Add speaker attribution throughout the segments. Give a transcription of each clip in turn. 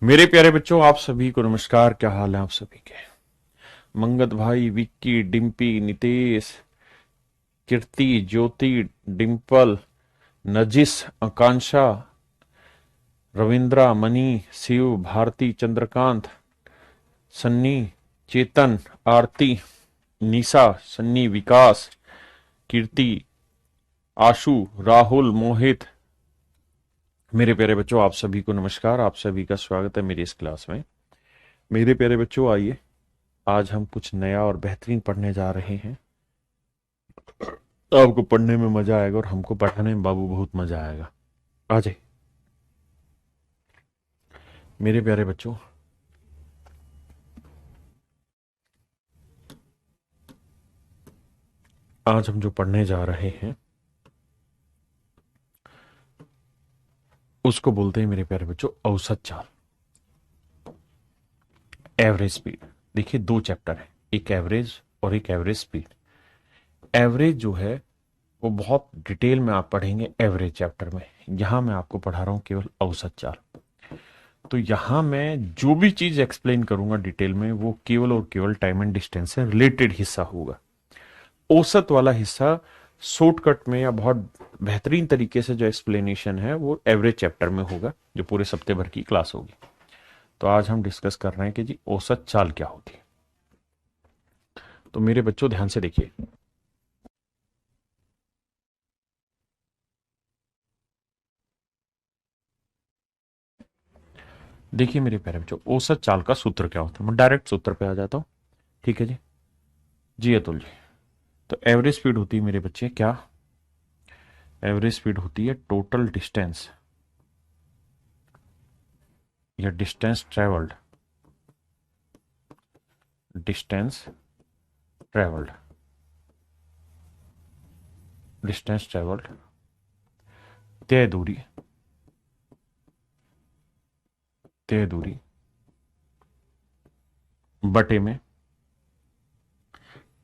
Speaker 1: मेरे प्यारे बच्चों, आप सभी को नमस्कार। क्या हाल है आप सभी के? मंगत भाई, विक्की, डिम्पी, नितेश, कीर्ति, ज्योति, डिम्पल, नजिस, आकांक्षा, रविंद्रा, मनी, शिव, भारती, चंद्रकांत, सन्नी, चेतन, आरती, निशा, सन्नी, विकास, कीर्ति, आशु, राहुल, मोहित। मेरे प्यारे बच्चों, आप सभी को नमस्कार। आप सभी का स्वागत है मेरी इस क्लास में। मेरे प्यारे बच्चों, आइए आज हम कुछ नया और बेहतरीन पढ़ने जा रहे हैं। आपको पढ़ने में मजा आएगा और हमको पढ़ाने में बाबू बहुत मजा आएगा। आ जाइए मेरे प्यारे बच्चों। आज हम जो पढ़ने जा रहे हैं उसको बोलते हैं मेरे प्यारे बच्चों औसत चाल, एवरेज स्पीड। देखिए, दो चैप्टर है, एक एवरेज और एक एवरेज स्पीड। एवरेज जो है वो बहुत डिटेल में आप पढ़ेंगे एवरेज चैप्टर में। यहां मैं आपको पढ़ा रहा हूं केवल औसत चाल। तो यहां मैं जो भी चीज एक्सप्लेन करूंगा डिटेल में वो केवल और केवल टाइम एंड डिस्टेंस से रिलेटेड हिस्सा होगा। औसत वाला हिस्सा शॉर्टकट में या बहुत बेहतरीन तरीके से जो एक्सप्लेनेशन है वो एवरेज चैप्टर में होगा, जो पूरे सप्ताह भर की क्लास होगी। तो आज हम डिस्कस कर रहे हैं कि जी औसत चाल क्या होती है। तो मेरे बच्चों ध्यान से देखिए। देखिए मेरे प्यारे बच्चों, औसत चाल का सूत्र क्या होता है। मैं डायरेक्ट सूत्र पे आ जाता हूँ। ठीक है जी। जी अतुल जी। तो एवरेज स्पीड होती है मेरे बच्चे क्या? एवरेज स्पीड होती है टोटल डिस्टेंस या distance travelled. Distance travelled. Distance travelled, तय दूरी, तय दूरी बटे में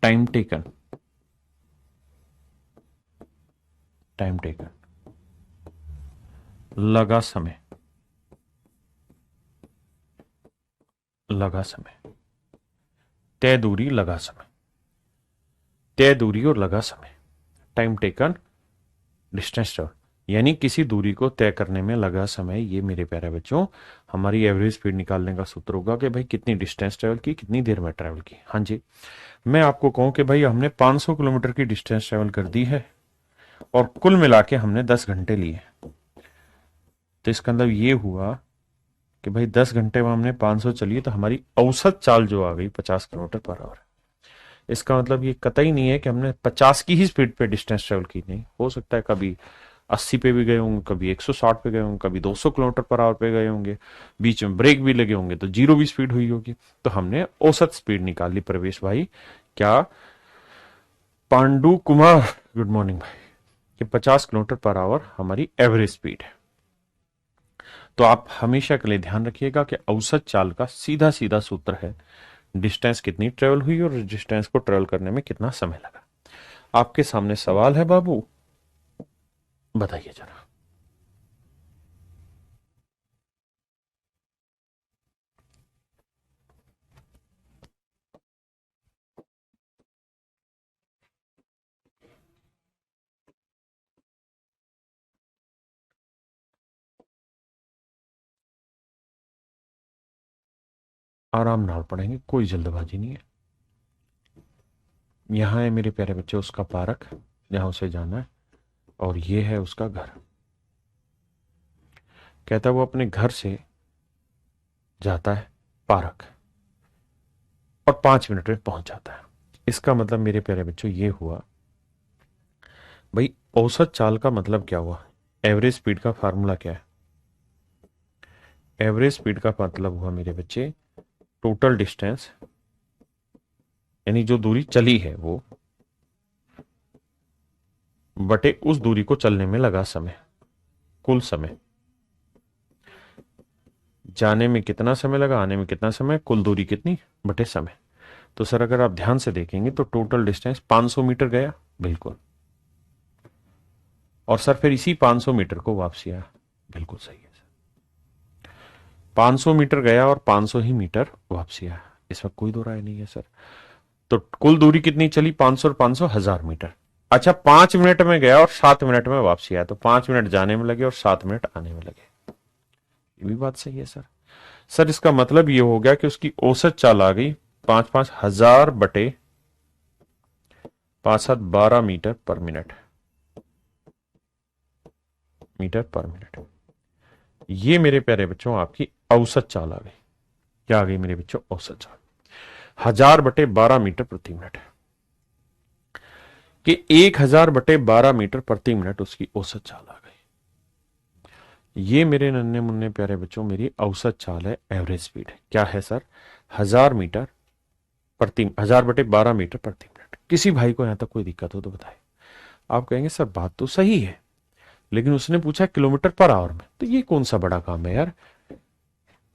Speaker 1: टाइम टेकन। टाइम टेकन लगा समय। लगा समय, तय दूरी, लगा समय। तय दूरी और लगा समय, टाइम टेकन, डिस्टेंस ट्रेवल। यानी किसी दूरी को तय करने में लगा समय। ये मेरे प्यारे बच्चों हमारी एवरेज स्पीड निकालने का सूत्र होगा कि भाई कितनी डिस्टेंस ट्रेवल की, कितनी देर में ट्रेवल की। हाँ जी। मैं आपको कहूं कि भाई हमने 500 किलोमीटर की डिस्टेंस ट्रेवल कर दी है और कुल मिला के हमने 10 घंटे लिए। तो इसका मतलब ये हुआ कि भाई 10 घंटे में हमने 500 चली, तो हमारी औसत चाल जो आ गई 50 किलोमीटर पर आवर। इसका मतलब ये कतई नहीं है कि हमने 50 की ही स्पीड पे डिस्टेंस ट्रेवल की। नहीं, हो सकता है कभी 80 पे भी गए होंगे, कभी 160 पे गए होंगे, कभी 200 किलोमीटर पर आवर पे गए होंगे, बीच में ब्रेक भी लगे होंगे, तो जीरो भी स्पीड हुई होगी। तो हमने औसत स्पीड निकाल ली प्रवेश भाई। क्या? पांडु कुमार, गुड मॉर्निंग भाई। कि 50 किलोमीटर पर आवर हमारी एवरेज स्पीड है। तो आप हमेशा के लिए ध्यान रखिएगा कि औसत चाल का सीधा सीधा सूत्र है डिस्टेंस कितनी ट्रेवल हुई और डिस्टेंस को ट्रेवल करने में कितना समय लगा। आपके सामने सवाल है बाबू, बताइए जरा। आराम नाल पढ़ेंगे, कोई जल्दबाजी नहीं है। यहां है मेरे प्यारे बच्चे उसका पार्क जहां उसे जाना है, और ये है उसका घर। कहता है वो अपने घर से जाता है पार्क और 5 मिनट में पहुंच जाता है। इसका मतलब मेरे प्यारे बच्चों ये हुआ, भाई औसत चाल का मतलब क्या हुआ? एवरेज स्पीड का फार्मूला क्या है? एवरेज स्पीड का मतलब हुआ मेरे बच्चे टोटल डिस्टेंस, यानी जो दूरी चली है वो, बटे उस दूरी को चलने में लगा समय, कुल समय। जाने में कितना समय लगा, आने में कितना समय, कुल दूरी कितनी, बटे समय। तो सर अगर आप ध्यान से देखेंगे तो टोटल डिस्टेंस 500 मीटर गया, बिल्कुल। और सर फिर इसी 500 मीटर को वापसी आया, बिल्कुल सही है सर। 500 मीटर गया और 500 ही मीटर वापसी आया, इसमें कोई दो राय नहीं है सर। तो कुल दूरी कितनी चली, 500 और 500 1000 मीटर। अच्छा, 5 मिनट में गया और 7 मिनट में वापसी आया, तो 5 मिनट जाने में लगे और 7 मिनट आने में लगे। ये भी बात सही है सर। सर इसका मतलब ये हो गया कि उसकी औसत चाल आ गई 5,5,1000 बटे 5,7,12 मीटर पर मिनट, मीटर पर मिनट। ये मेरे प्यारे बच्चों आपकी औसत चाल आ गई। क्या आ गई मेरे बच्चों, औसत चाल 1000/12 मीटर प्रति मिनट, कि 1000/12 मीटर प्रति मिनट उसकी औसत चाल आ गई। ये मेरे नन्हे मुन्ने प्यारे बच्चों मेरी औसत चाल है, एवरेज स्पीड है। क्या है सर, 1000/12 मीटर प्रति मिनट। किसी भाई को यहां तक कोई दिक्कत हो तो बताए। आप कहेंगे सर बात तो सही है, लेकिन उसने पूछा किलोमीटर पर आवर में, तो ये कौन सा बड़ा काम है यार।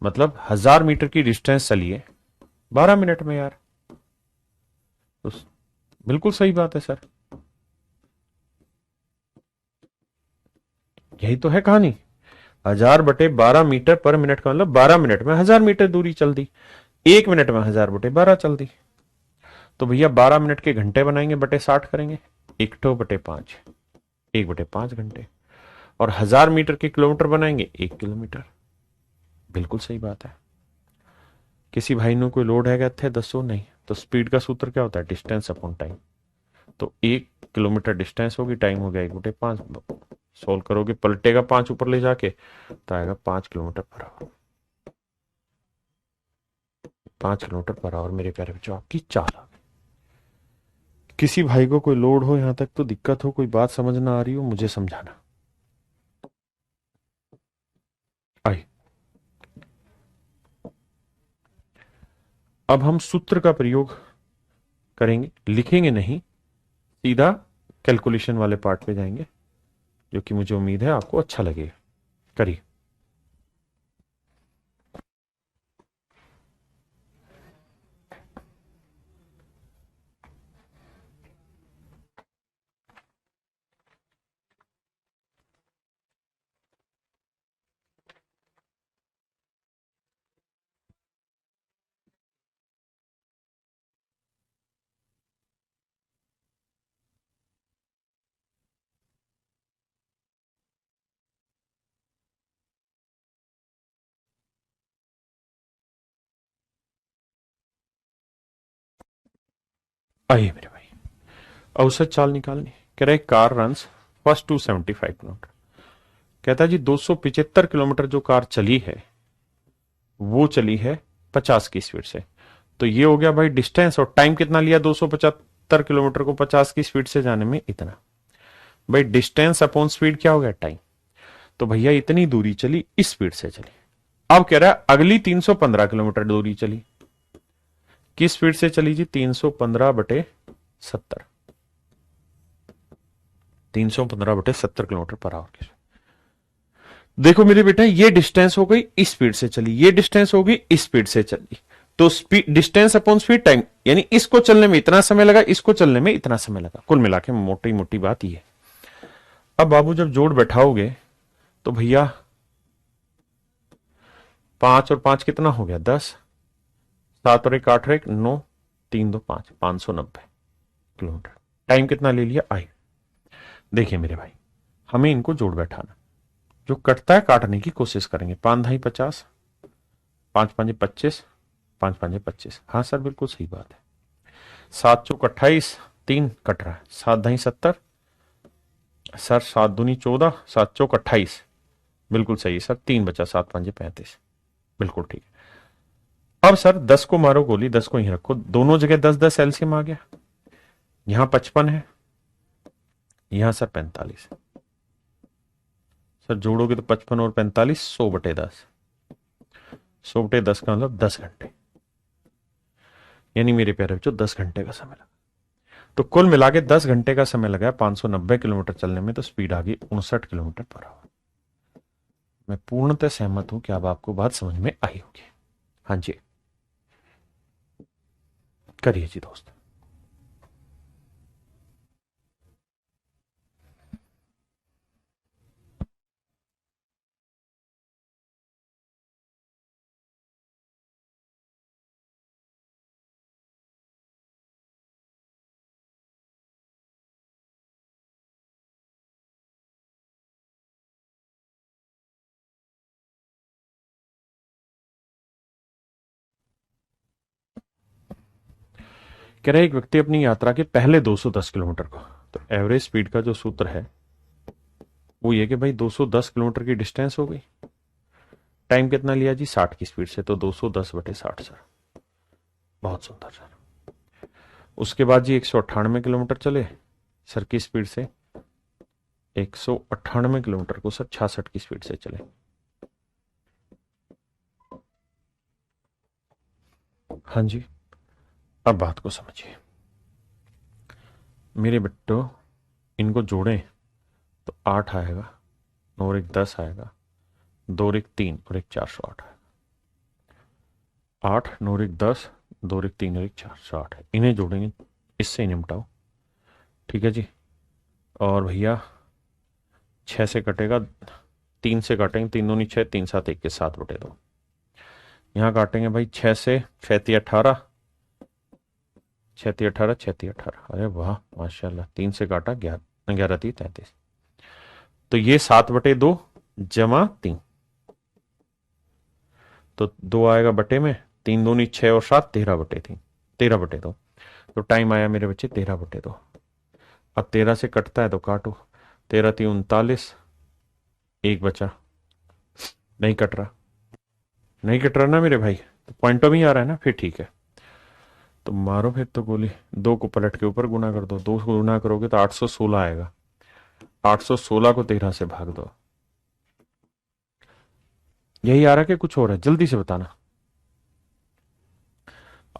Speaker 1: मतलब 1000 मीटर की डिस्टेंस चलिए 12 मिनट में यार, तो बिल्कुल सही बात है सर। यही तो है कहानी। 1000/12 मीटर पर मिनट का मतलब 12 मिनट में 1000 मीटर दूरी चल दी, 1 मिनट में 1000/12 चल दी। तो भैया 12 मिनट के घंटे बनाएंगे, बटे 60 करेंगे, 1/5, 1/5 घंटे। और 1000 मीटर के किलोमीटर बनाएंगे, 1 किलोमीटर। बिल्कुल सही बात है। किसी भाई ने कोई लोड है थे 10 नहीं, तो स्पीड का सूत्र क्या होता है, डिस्टेंस अपॉन टाइम। तो 1 किलोमीटर डिस्टेंस होगी, टाइम हो गया 1/5। सोल्व करोगे, पलटेगा 5 ऊपर ले जाके, तो आएगा 5 kilometre per our. 5 kilometre per our मेरे प्यारे बच्चों आपकी चाल आ गई। किसी भाई को कोई लोड हो यहां तक तो दिक्कत हो, कोई बात समझ ना आ रही हो, मुझे समझाना। आई, अब हम सूत्र का प्रयोग करेंगे, लिखेंगे नहीं, सीधा कैलकुलेशन वाले पार्ट पे जाएंगे, जो कि मुझे उम्मीद है आपको अच्छा लगेगा। करिए। आइए मेरे भाई, औसत चाल निकालनी। कह रहे कार रन्स फर्स्ट 275 किलोमीटर। कहता है जी 275 किलोमीटर जो कार चली है वो चली है 50 की स्पीड से। तो ये हो गया भाई डिस्टेंस, और टाइम कितना लिया 275 किलोमीटर को 50 की स्पीड से जाने में, इतना। भाई डिस्टेंस अपॉन स्पीड क्या हो गया, टाइम। तो भैया इतनी दूरी चली, इस स्पीड से चली। अब कह रहा है अगली 315 किलोमीटर दूरी चली, किस स्पीड से चली जी, 315/70, 315/70 किलोमीटर पर आवर की। देखो मेरे बेटा, ये डिस्टेंस हो गई इस स्पीड से चली, ये डिस्टेंस हो गई इस स्पीड से चली। तो speed, distance upon speed, time, यानी इसको चलने में इतना समय लगा, इसको चलने में इतना समय लगा। कुल मिला के मोटी मोटी बात ये। अब बाबू जब जोड़ बैठाओगे तो भैया 5 और 5 कितना हो गया, 10, 7 और 1 8 और 1 9, 3 2 5, 590 किलोमीटर। टाइम कितना ले लिया, आई। देखिए मेरे भाई, हमें इनको जोड़ बैठाना, जो कटता है काटने की कोशिश करेंगे। 5 × 2 = 50, 5 × 5 = 25, 5 × 5 = 25। हाँ सर बिल्कुल सही बात है। 7 × 4 = 28, 3 कट रहा है, 7 × 2 = 70, सर 7 × 2 = 14, 7 × 4 = 28। बिल्कुल सही है सर, 3 बचा, 7 × 5 = 35। बिल्कुल ठीक है। अब सर 10 को मारो गोली, 10 को यहीं रखो, दोनों जगह 10 10 एलसीएम आ गया। यहां 55 है, यहां सर 45। सर जोड़ोगे तो 55 और 45, 100/10, 100/10 का मतलब 10 घंटे। यानी मेरे प्यारे बच्चों 10 घंटे का समय लगा। तो कुल मिला के 10 घंटे का समय लगा 590 किलोमीटर चलने में, तो स्पीड आ गई 59 किलोमीटर पर आवर। मैं पूर्णतः सहमत हूं कि अब आपको बात समझ में आई होगी। हाँ जी, करिए जी दोस्त। कह रहे एक व्यक्ति अपनी यात्रा के पहले 210 किलोमीटर को, तो एवरेज स्पीड का जो सूत्र है वो ये कि भाई 210 किलोमीटर की डिस्टेंस हो गई, टाइम कितना लिया जी 60 की स्पीड से, तो 210/60 सर। बहुत सुंदर सर। उसके बाद जी 198 किलोमीटर चले सर की स्पीड से, 198 किलोमीटर को सर 66 की स्पीड से चले। हाँ जी, अब बात को समझिए मेरे बच्चों, इनको जोड़ें तो 8 आएगा, 9 और 1 10 आएगा, 2 और 1 3 और 1 408 आएगा। 8 9 और 1 10, 2 और 1 3 और 1 408 है। इन्हें जोड़ेंगे, इससे निपटाओ, ठीक है जी। और भैया 6 से कटेगा, 3 से काटेंगे, 3 दूनी 6, 3 7 1 के 7/2। यहाँ काटेंगे भाई 6 से, 6 3 18, 6 3 18, 6 3 18, अरे वाह माशाल्लाह। 3 से काटा 11, 11 3 33, तो ये 7/2 जमा 3, तो 2 आएगा बटे में, 3 दूनी 6 और 7 13/3, 13/2। तो टाइम आया मेरे बच्चे 13/2। अब 13 से कटता है तो काटो, 13 3 39, 1 बचा, नहीं कट रहा, नहीं कट रहा ना मेरे भाई, तो पॉइंटों में ही आ रहा है ना, फिर ठीक है। तो मारो फिर तो गोली, 2 को पलट के ऊपर गुना कर दो, 2 को गुना करोगे तो 816 आएगा, 816 को 13 से भाग दो। यही आ रहा कि कुछ और है, जल्दी से बताना।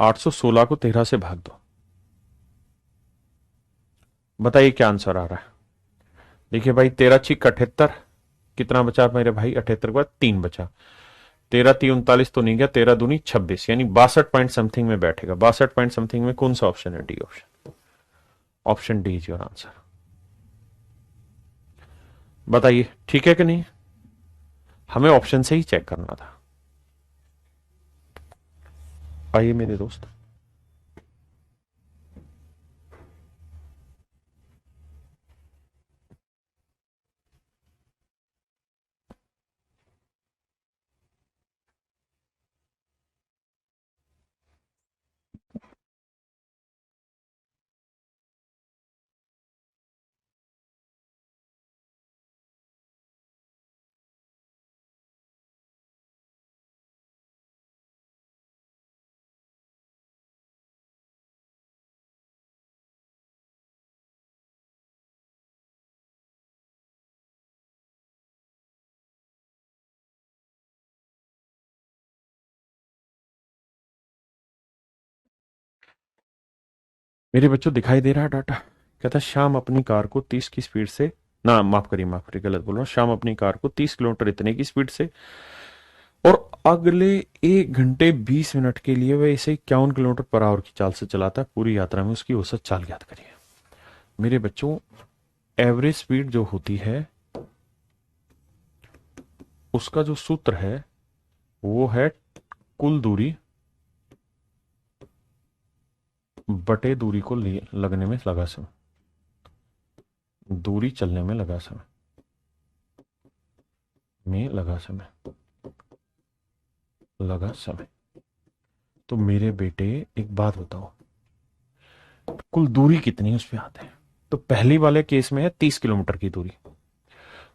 Speaker 1: 816 को 13 से भाग दो, बताइए क्या आंसर आ रहा है। देखिए भाई 13 6 78, कितना बचा मेरे भाई, 78 के बाद 3 बचा, 13 3 39 तो नहीं गया, 13 दूनी 26, यानी 62 पॉइंट समथिंग में बैठेगा। 62 पॉइंट समथिंग में कौन सा ऑप्शन है, D option, option D is your answer. बताइए ठीक है कि नहीं, हमें ऑप्शन से ही चेक करना था। आइए मेरे दोस्त, मेरे बच्चों दिखाई दे रहा है डाटा। कहता शाम अपनी कार को 30 की स्पीड से, ना माफ करिए गलत बोल रहा हूँ, शाम अपनी कार को 30 किलोमीटर इतने की स्पीड से और अगले 1 घंटे 20 मिनट के लिए वह इसे 51 किलोमीटर पर आवर की चाल से चलाता है। पूरी यात्रा में उसकी औसत चाल ज्ञात करिए। मेरे बच्चों एवरेज स्पीड जो होती है उसका जो सूत्र है वो है कुल दूरी बटे दूरी को लगने में लगा समय, दूरी चलने में लगा समय, लगा समय। तो मेरे बेटे एक बात बताओ, कुल दूरी कितनी उस पे आते हैं। तो पहली वाले केस में है 30 किलोमीटर की दूरी,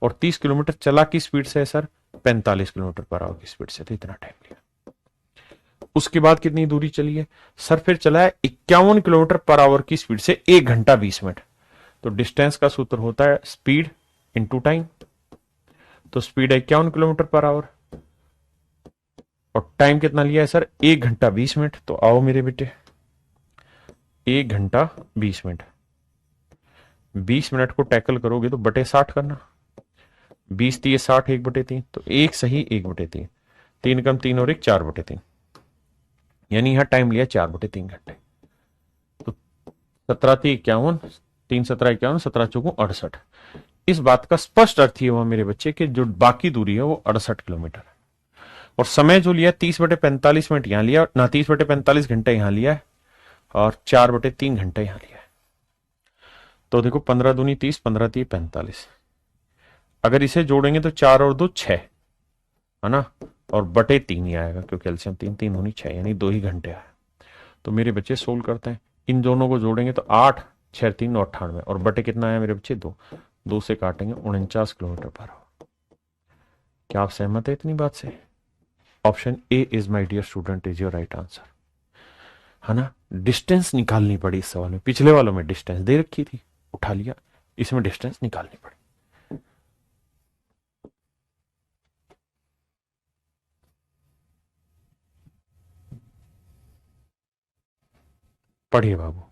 Speaker 1: और 30 किलोमीटर चला की स्पीड से है सर 45 किलोमीटर पर आवर की स्पीड से, तो इतना टाइम लिया। उसके बाद कितनी दूरी चली है सर, फिर चला है 51 किलोमीटर पर आवर की स्पीड से 1 घंटा 20 मिनट। तो डिस्टेंस का सूत्र होता है स्पीड इंटू टाइम। तो स्पीड है 51 किलोमीटर पर आवर और टाइम कितना लिया है सर 1 घंटा 20 मिनट। तो आओ मेरे बेटे 1 घंटा 20 मिनट, 20 मिनट को टैकल करोगे तो बटे 60 करना, 20 3 60, 1/3, तो 1 सही 1/3, 3 कम 3 और 1 4/3, यानी यहां टाइम लिया 4/3 घंटे। तो 17 3 51, 3 17 51, 17 चौको 68। इस बात का स्पष्ट अर्थ ये हुआ मेरे बच्चे कि जो बाकी दूरी है वो 68 किलोमीटर है, और समय जो लिया 30/45 मिनट यहां लिया ना, 30/45 घंटे यहां लिया है, और 4/3 घंटे यहां लिया है। तो देखो 15 दूनी 30, 15 3 45, अगर इसे जोड़ेंगे तो 4 और 2 6 है ना, और बटे 3 ही आएगा क्योंकि एलसीएम 3 3 दूनी 6, यानी 2 ही घंटे आए। तो मेरे बच्चे सोल्व करते हैं, इन दोनों को जोड़ेंगे तो 8, 6 3 98, और बटे कितना आया मेरे बच्चे 2, 2 से काटेंगे 49 किलोमीटर पर आवर। क्या आप सहमत है इतनी बात से? Option A is my dear student is your right answer, है ना। डिस्टेंस निकालनी पड़ी इस सवाल में, पिछले वालों में डिस्टेंस दे रखी थी, उठा लिया, इसमें डिस्टेंस निकालनी पड़ी। पढ़िए बाबू।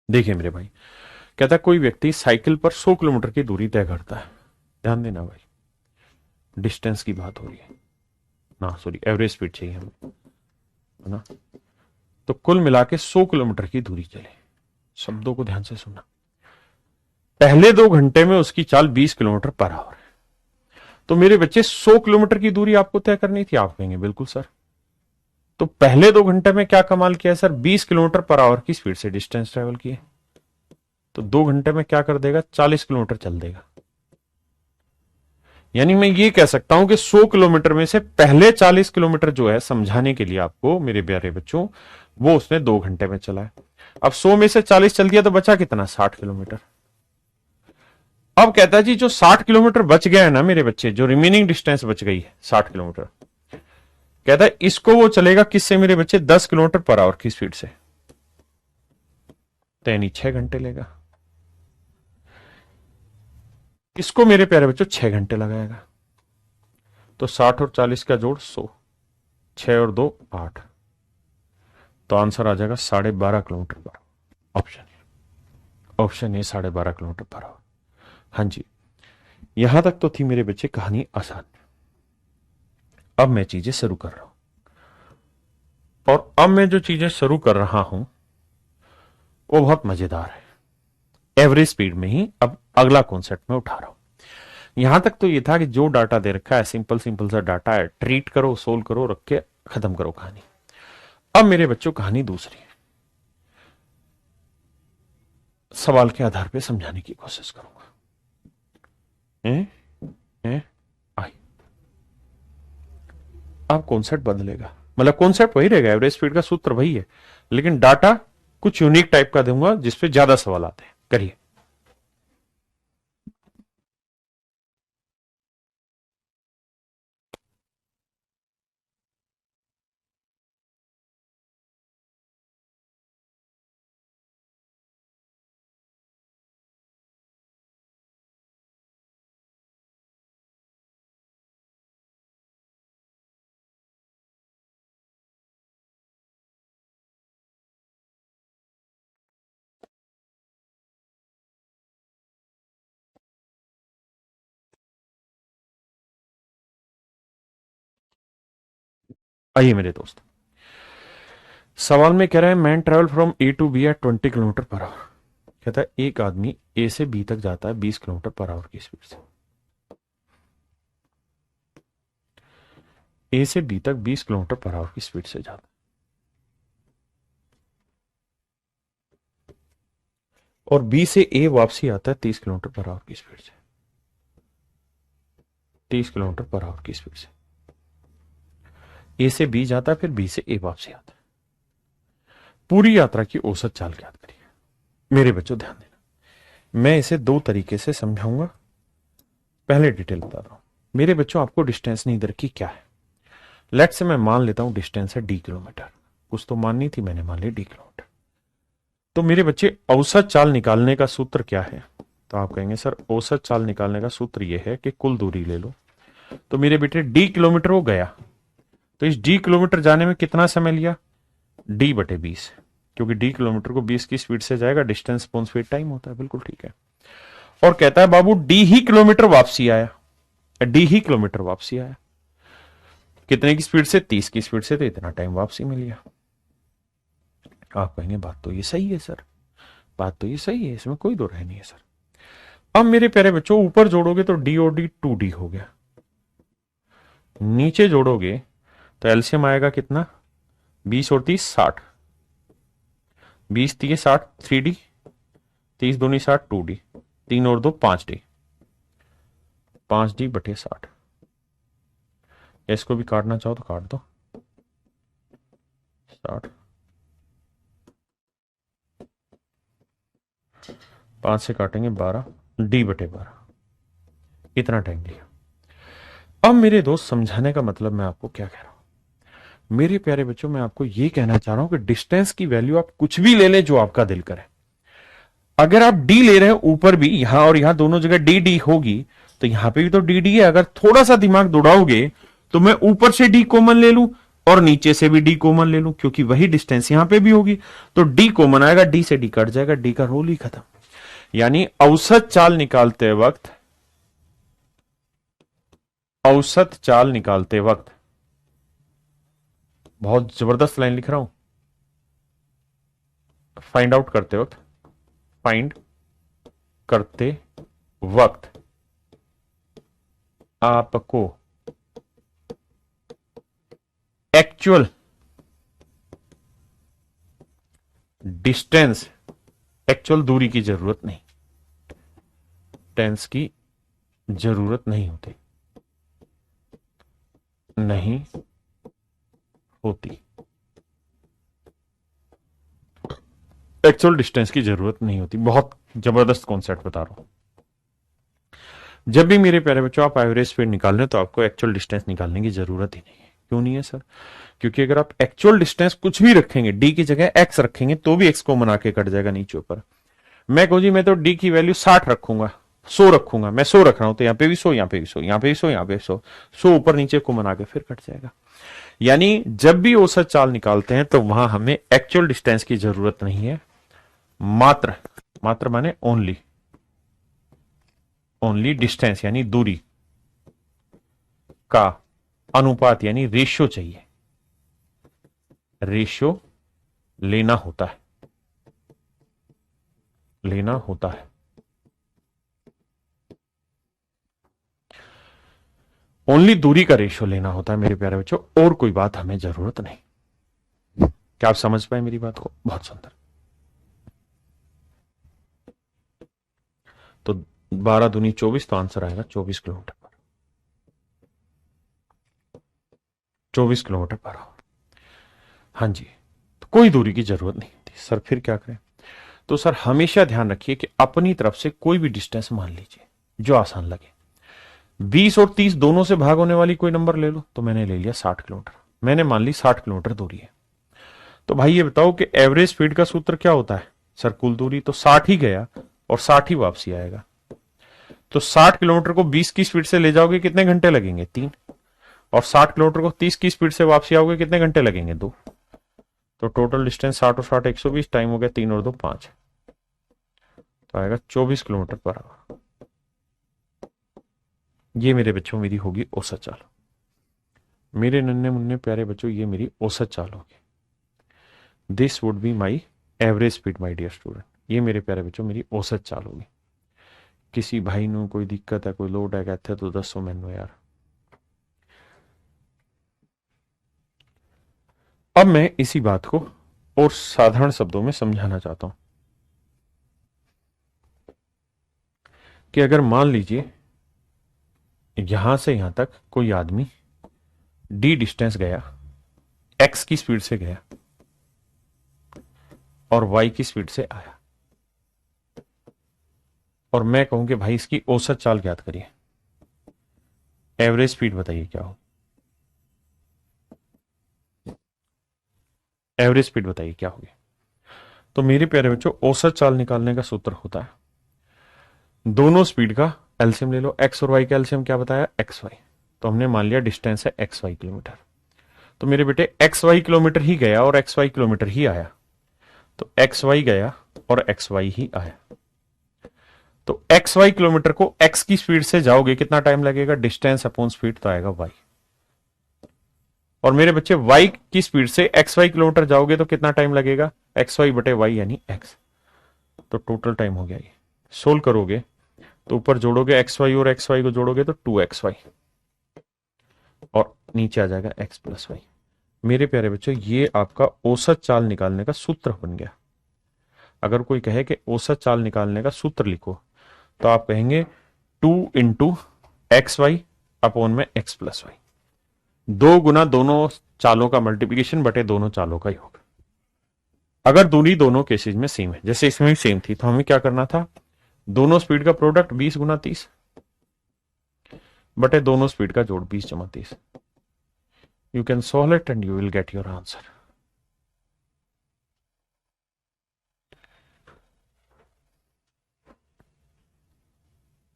Speaker 1: देखिए मेरे भाई, कहता है कोई व्यक्ति साइकिल पर 100 किलोमीटर की दूरी तय करता है। ध्यान देना भाई, डिस्टेंस की बात हो रही है ना, सॉरी एवरेज स्पीड चाहिए हमें, है ना। तो कुल मिला के 100 किलोमीटर की दूरी चले। शब्दों को ध्यान से सुनना। पहले 2 घंटे में उसकी चाल 20 किलोमीटर पर आवर है। तो मेरे बच्चे 100 किलोमीटर की दूरी आपको तय करनी थी। आप कहेंगे बिल्कुल सर, तो पहले 2 घंटे में क्या कमाल किया सर? 20 किलोमीटर पर आवर की स्पीड से डिस्टेंस ट्रेवल किए। तो 2 घंटे में क्या कर देगा? 40 किलोमीटर चल देगा। यानी मैं ये कह सकता हूं कि 100 किलोमीटर में से पहले 40 किलोमीटर जो है, समझाने के लिए आपको मेरे प्यारे बच्चों, वो उसने 2 घंटे में चला है। अब 100 में से 40 चल दिया तो बचा कितना? 60 किलोमीटर। अब कहता है जी जो 60 किलोमीटर बच गया है ना मेरे बच्चे, जो रिमेनिंग डिस्टेंस बच गई है 60 किलोमीटर, कहता है इसको वो चलेगा किससे मेरे बच्चे? 10 किलोमीटर पर आवर की स्पीड से। तो यानी 6 घंटे लेगा। इसको मेरे प्यारे बच्चों 6 घंटे लगाएगा। तो 60 और 40 का जोड़ 100, 6 और 2 8, तो आंसर आ जाएगा 12.5 kilometre per our. Option A 12.5 kilometre per our. हाँ जी, यहां तक तो थी मेरे बच्चे कहानी आसान। अब मैं चीजें शुरू कर रहा हूं, और अब मैं जो चीजें शुरू कर रहा हूं वो बहुत मजेदार है। एवरेज स्पीड में ही अब अगला कॉन्सेप्ट में उठा रहा हूं। यहां तक तो ये था कि जो डाटा दे रखा है सिंपल सिंपल सा डाटा है, ट्रीट करो, सोल्व करो, रख के खत्म करो कहानी। अब मेरे बच्चों कहानी दूसरी है, सवाल के आधार पे समझाने की कोशिश करूंगा। ए? ए? आई। अब कॉन्सेप्ट बदलेगा, मतलब कॉन्सेप्ट वही रहेगा, एवरेज स्पीड का सूत्र वही है, लेकिन डाटा कुछ यूनिक टाइप का दूंगा जिसपे ज्यादा सवाल आते हैं। करिए। आइए मेरे दोस्त, सवाल में कह रहा है man travel from A to B at 20 kilometre per hour. कहता है एक आदमी ए से बी तक जाता है 20 किलोमीटर पर आवर की स्पीड से। ए से बी तक 20 किलोमीटर पर आवर की स्पीड से जाता है, और बी से ए वापसी आता है 30 किलोमीटर पर आवर की स्पीड से। 30 किलोमीटर पर आवर की स्पीड से ए से बी जाता है, फिर बी से ए वापसी आता है। पूरी यात्रा की औसत चाल ज्ञात करिए। मेरे बच्चों ध्यान देना, मैं इसे 2 तरीके से समझाऊंगा। पहले डिटेल बता रहा हूं मेरे बच्चों, आपको डिस्टेंस नहीं दे रखी क्या है। लेट से मैं मान लेता हूं डिस्टेंस है डी किलोमीटर, कुछ तो माननी थी, मैंने मान ली डी किलोमीटर। तो मेरे बच्चे औसत चाल निकालने का सूत्र क्या है? तो आप कहेंगे सर औसत चाल निकालने का सूत्र यह है कि कुल दूरी ले लो। तो मेरे बेटे डी किलोमीटर वो गया, तो इस डी किलोमीटर जाने में कितना समय लिया? डी बटे 20, क्योंकि डी किलोमीटर को 20 की स्पीड से जाएगा, डिस्टेंस अपॉन स्पीड टाइम होता है। बिल्कुल ठीक है। और कहता है बाबू डी ही किलोमीटर वापसी आया, डी ही किलोमीटर वापसी आया। कितने की स्पीड से? 30 की स्पीड से, तो इतना टाइम वापसी मिल गया। आप कहेंगे बात तो ये सही है सर, बात तो ये सही है, इसमें कोई दो राय नहीं है सर। अब मेरे प्यारे बच्चों ऊपर जोड़ोगे तो डी और डी 2D हो गया, नीचे जोड़ोगे तो एलसीएम आएगा कितना? 20 और 30 60, 20 30 60 3D, 30 दूनी 60 2D, 3 और 2 5D, 5D बटे 60। इसको भी काटना चाहो तो काट दो, 60 5 से काटेंगे 12, D बटे 12, इतना टाइम लिया। अब मेरे दोस्त समझाने का मतलब मैं आपको क्या कह रहा हूं, मेरे प्यारे बच्चों मैं आपको यह कहना चाह रहा हूं कि डिस्टेंस की वैल्यू आप कुछ भी ले लें जो आपका दिल करे। अगर आप डी ले रहे हैं ऊपर भी, यहां और यहां दोनों जगह डी डी होगी, तो यहां पे भी तो डी डी है। अगर थोड़ा सा दिमाग दौड़ाओगे तो मैं ऊपर से डी कॉमन ले लूं और नीचे से भी डी कॉमन ले लूं, क्योंकि वही डिस्टेंस यहां पे भी होगी, तो डी कॉमन आएगा, डी से डी कट जाएगा, डी का रोल ही खत्म। यानी औसत चाल निकालते वक्त, औसत चाल निकालते वक्त, बहुत जबरदस्त लाइन लिख रहा हूं, फाइंड आउट करते वक्त, फाइंड करते वक्त आपको एक्चुअल डिस्टेंस, एक्चुअल दूरी की जरूरत नहीं, टेंस की जरूरत नहीं होती, नहीं होती, एक्चुअल डिस्टेंस की जरूरत नहीं होती। बहुत जबरदस्त कॉन्सेप्ट बता रहा हूं। जब भी मेरे प्यारे बच्चों आप एवरेज स्पीड निकाल रहे हो तो आपको एक्चुअल डिस्टेंस निकालने की जरूरत ही नहीं है। क्यों नहीं है सर? क्योंकि अगर आप एक्चुअल डिस्टेंस कुछ भी रखेंगे, डी की जगह एक्स रखेंगे, तो भी एक्स को मना के कट जाएगा नीचे ऊपर। मैं कहूं जी मैं तो डी की वैल्यू 60 रखूंगा, 100 रखूंगा, मैं 100 रख रहा हूं, तो यहां पे भी 100, यहां पे भी 100, यहां पे भी 100, यहां पे 100 ऊपर नीचे को मना के फिर कट जाएगा। यानी जब भी औसत चाल निकालते हैं तो वहां हमें एक्चुअल डिस्टेंस की जरूरत नहीं है, मात्र, मात्र माने ओनली, ओनली डिस्टेंस यानी दूरी का अनुपात यानी रेशियो चाहिए, रेशियो लेना होता है, लेना होता है। ओनली दूरी का रेशियो लेना होता है मेरे प्यारे बच्चों, और कोई बात हमें जरूरत नहीं। क्या आप समझ पाए मेरी बात को? बहुत सुंदर। तो 12 दूनी 24, तो आंसर आएगा 24 किलोमीटर पर, 24 किलोमीटर पर आवर। हाँ जी, तो कोई दूरी की जरूरत नहीं होती। सर फिर क्या करें? तो सर हमेशा ध्यान रखिए कि अपनी तरफ से कोई भी डिस्टेंस मान लीजिए जो आसान लगे। 20 और 30 दोनों से भाग होने वाली कोई नंबर ले लो, तो मैंने ले लिया 60 किलोमीटर, मैंने मान ली 60 किलोमीटर दूरी है। तो भाई ये बताओ कि एवरेज स्पीड का सूत्र क्या होता है? सर कुल दूरी, तो 60 ही गया और 60 ही वापसी आएगा। तो 60 किलोमीटर को 20 की स्पीड से ले जाओगे कितने घंटे लगेंगे? 3। और 60 किलोमीटर को 30 की स्पीड से वापसी आओगे कितने घंटे लगेंगे? 2। तो टोटल डिस्टेंस 60 और 60 120, टाइम हो गया 3 और 2 5, तो आएगा 24 किलोमीटर पर आवर। ये मेरे बच्चों मेरी होगी औसत चाल। मेरे नन्हे मुन्ने प्यारे बच्चों ये मेरी औसत चाल होगी। This would be my average speed my dear student. ये मेरे प्यारे बच्चों मेरी औसत चाल होगी। किसी भाई ਨੂੰ कोई दिक्कत है, कोई लोड है कहते तो दसो मैनू यार। अब मैं इसी बात को और साधारण शब्दों में समझाना चाहता हूं कि अगर मान लीजिए यहां से यहां तक कोई आदमी डी डिस्टेंस गया, एक्स की स्पीड से गया और वाई की स्पीड से आया, और मैं कहूं कि भाई इसकी औसत चाल ज्ञात करिए, एवरेज स्पीड बताइए क्या हो, एवरेज स्पीड बताइए क्या होगी। तो मेरे प्यारे बच्चों औसत चाल निकालने का सूत्र होता है दोनों स्पीड का एलसीएम ले लो। एक्स और वाई का एलसीएम क्या बताया? X y. तो हमने मान लिया डिस्टेंस है एक्स वाई किलोमीटर। तो मेरे बेटे एक्स वाई किलोमीटर ही गया और एक्स वाई किलोमीटर ही आया, तो एक्स वाई गया और एक्स वाई ही आया। तो एक्स वाई किलोमीटर को एक्स की स्पीड से जाओगे कितना टाइम लगेगा, डिस्टेंस अपॉन स्पीड तो आएगा वाई। और मेरे बच्चे वाई की स्पीड से एक्स वाई किलोमीटर जाओगे तो कितना टाइम लगेगा, एक्स वाई बटे वाई यानी एक्स। तो टोटल टाइम हो गया ये। सोल्व करोगे तो ऊपर जोड़ोगे एक्स वाई और एक्स वाई को जोड़ोगे तो 2xy और नीचे आ जाएगा x प्लस वाई। मेरे प्यारे बच्चों ये आपका औसत चाल निकालने का सूत्र बन गया। अगर कोई कहे कि औसत चाल निकालने का सूत्र लिखो तो आप कहेंगे 2 × XY अपॉन में x प्लस वाई, 2 गुना दोनों चालों का मल्टीप्लीकेशन बटे दोनों चालों का योग। अगर दूरी दोनों केसेज में सेम है, जैसे इसमें भी सेम थी, तो हमें क्या करना था, दोनों स्पीड का प्रोडक्ट 20 गुना 30 बटे दोनों स्पीड का जोड़ 20 जमा 30। You can solve it and you will get your answer.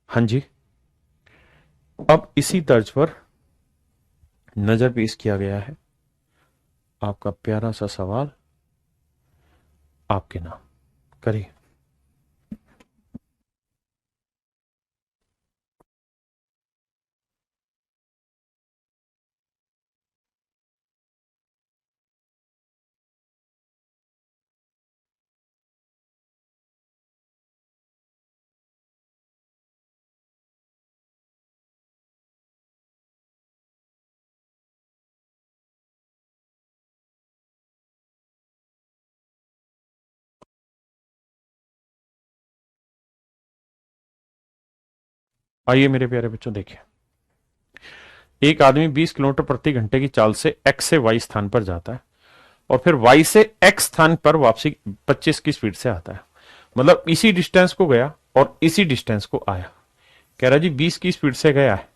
Speaker 1: हाँ जी, अब इसी तर्ज पर नजर पेश किया गया है आपका प्यारा सा सवाल, आपके नाम करिए। आइए मेरे प्यारे बच्चों, देखिए एक आदमी 20 किलोमीटर प्रति घंटे की चाल से एक्स से वाई स्थान पर जाता है और फिर वाई से एक्स स्थान पर वापसी 25 की स्पीड से आता है। मतलब इसी डिस्टेंस को गया और इसी डिस्टेंस को आया। कह रहा जी 20 की स्पीड से गया है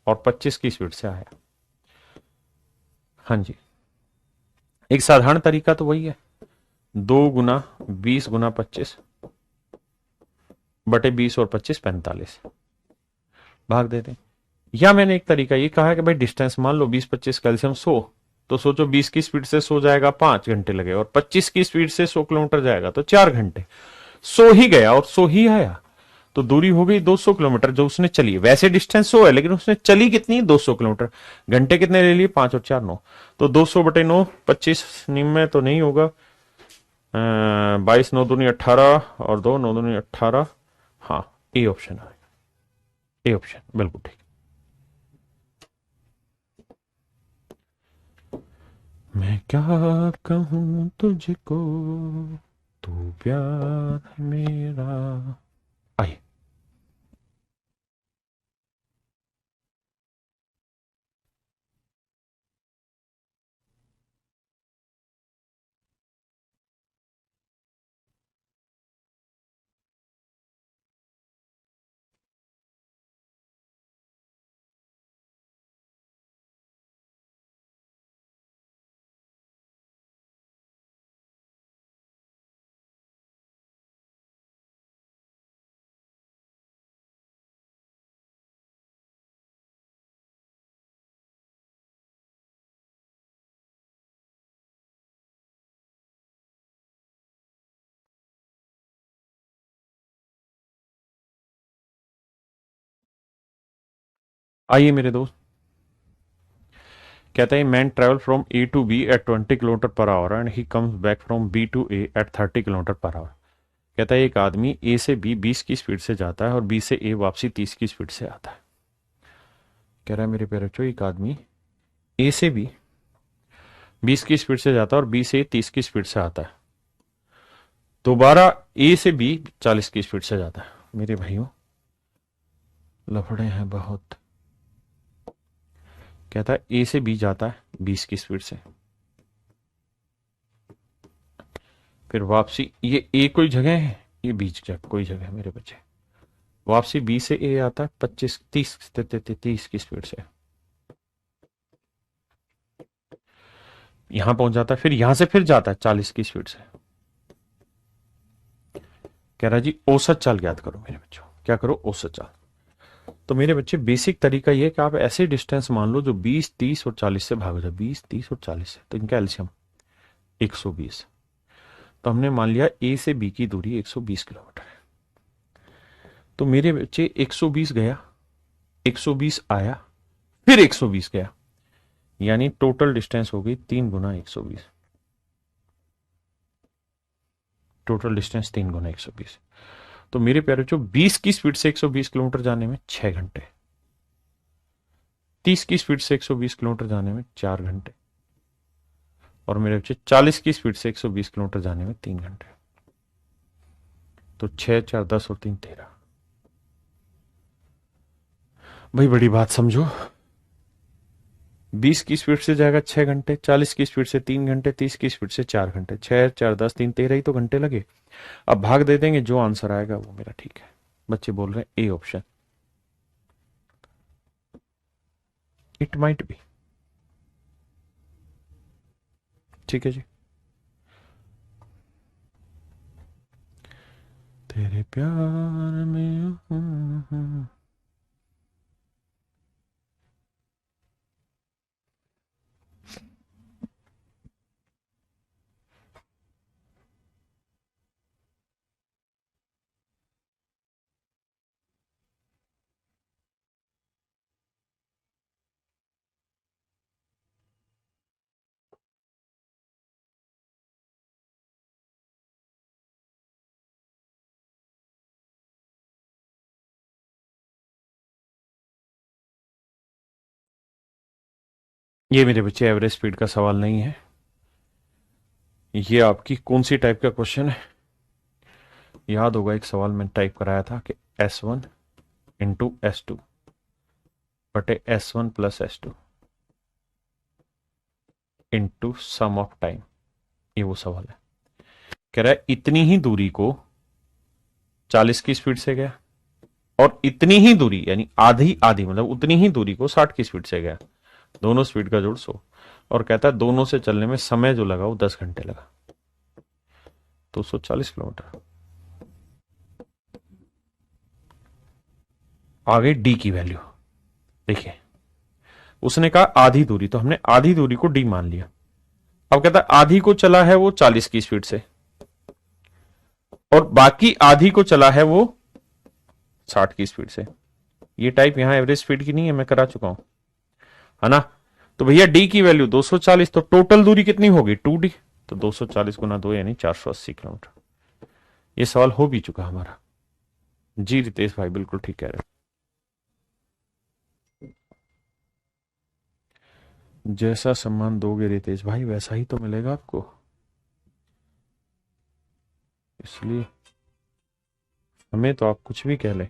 Speaker 1: और 25 की स्पीड से आया। हाँ जी, एक साधारण तरीका तो वही है, 2 गुना 20 गुना 25 बटे 20 और 25 45 भाग देते हैं। या मैंने एक तरीका ये कहा है कि भाई डिस्टेंस मान लो 20-25 कैल्शियम 100, तो सोचो 20 की स्पीड से 100 जाएगा 5 घंटे लगे और 25 की स्पीड से 100 किलोमीटर जाएगा तो 4 घंटे। 100 ही गया और 100 ही आया, तो दूरी हो गई 200 किलोमीटर जो उसने चली। वैसे डिस्टेंस 100 है लेकिन उसने चली कितनी, 200 किलोमीटर। घंटे कितने ले लिए, 5 और 4 9, तो 200 बटे 9 25 में तो नहीं होगा, 22 9 दूनी 18 और 2 9 दूनी 18। हाँ, ए ऑप्शन आएगा, ए ऑप्शन बिल्कुल ठीक। मैं क्या कहूं तुझको, तू प्यार है मेरा। आइए, आइए मेरे दोस्त, कहता है man travel from A to B at 20 kilometre per hour and he comes back from B to A at 30 kilometre per hour. कहता है एक आदमी ए से बी 20 की स्पीड से जाता है और बी से ए वापसी 30 की स्पीड से आता है। कह रहा है मेरे प्यारे बच्चों, एक आदमी ए से बी 20 की स्पीड से जाता है और बी से 30 की स्पीड से आता है, दोबारा ए से बी 40 की स्पीड से जाता है। मेरे भाइयों लफड़े हैं बहुत। कहता है ए से बी जाता है 20 की स्पीड से, फिर वापसी, ये ए कोई जगह है, ये बीच कोई जगह है मेरे बच्चे, वापसी बी से ए आता है 25 30 की स्पीड से, यहां पहुंच जाता है, फिर यहां से फिर जाता है 40 की स्पीड से। कह रहा जी औसत चाल याद करो मेरे बच्चों, क्या करो, औसत चाल। तो मेरे बच्चे बेसिक तरीका ये कि आप ऐसे डिस्टेंस मान लो जो 20 30 और 40 से भाग जाए, 20 30 और 40 से, तो इनका एल्शियम 120। तो हमने मान लिया ए से बी की दूरी 120 किलोमीटर है। तो मेरे बच्चे 120 गया, 120 आया, फिर 120 गया, यानी टोटल डिस्टेंस हो गई 3 गुना 120। टोटल डिस्टेंस 3 गुना 120। तो मेरे प्यारे बच्चों 20 की स्पीड से 120 किलोमीटर जाने में 6 घंटे, 30 की स्पीड से 120 किलोमीटर जाने में 4 घंटे, और मेरे बच्चे 40 की स्पीड से 120 किलोमीटर जाने में 3 घंटे। तो 6 4 10 और 3 13। भाई बड़ी बात समझो, 20 की स्पीड से जाएगा 6 घंटे, 40 की स्पीड से 3 घंटे, 30 की स्पीड से 4 घंटे, 6 4 10 3 13 ही तो घंटे लगे। अब भाग दे देंगे, जो आंसर आएगा वो मेरा ठीक है। बच्चे बोल रहे हैं A option. It might be. ठीक है जी। तेरे प्यार में ये मेरे बच्चे एवरेज स्पीड का सवाल नहीं है, ये आपकी कौन सी टाइप का क्वेश्चन है। याद होगा एक सवाल मैंने टाइप कराया था कि S1 इंटू S2 बटे S1 plus S2 into sum of time. ये वो सवाल है। कह रहा है इतनी ही दूरी को 40 की स्पीड से गया, और इतनी ही दूरी यानी आधी आधी मतलब उतनी ही दूरी को 60 की स्पीड से गया, दोनों स्पीड का जोड़ 100, और कहता है दोनों से चलने में समय जो लगा वो 10 घंटे लगा, तो 140 किलोमीटर। आ गई डी की वैल्यू। देखिए उसने कहा आधी दूरी, तो हमने आधी दूरी को डी मान लिया। अब कहता है आधी को चला है वो 40 की स्पीड से, और बाकी आधी को चला है वो 60 की स्पीड से। ये टाइप यहां एवरेज स्पीड की नहीं है, मैं करा चुका हूं, है ना। तो भैया डी की वैल्यू 240, तो टोटल दूरी कितनी होगी 2D, तो 240 गुना 2 यानी 480 किलोमीटर। ये सवाल हो भी चुका हमारा। जी रितेश भाई बिल्कुल ठीक कह रहे हो। जैसा सम्मान दोगे रितेश भाई वैसा ही तो मिलेगा आपको, इसलिए हमें तो आप कुछ भी कह लें।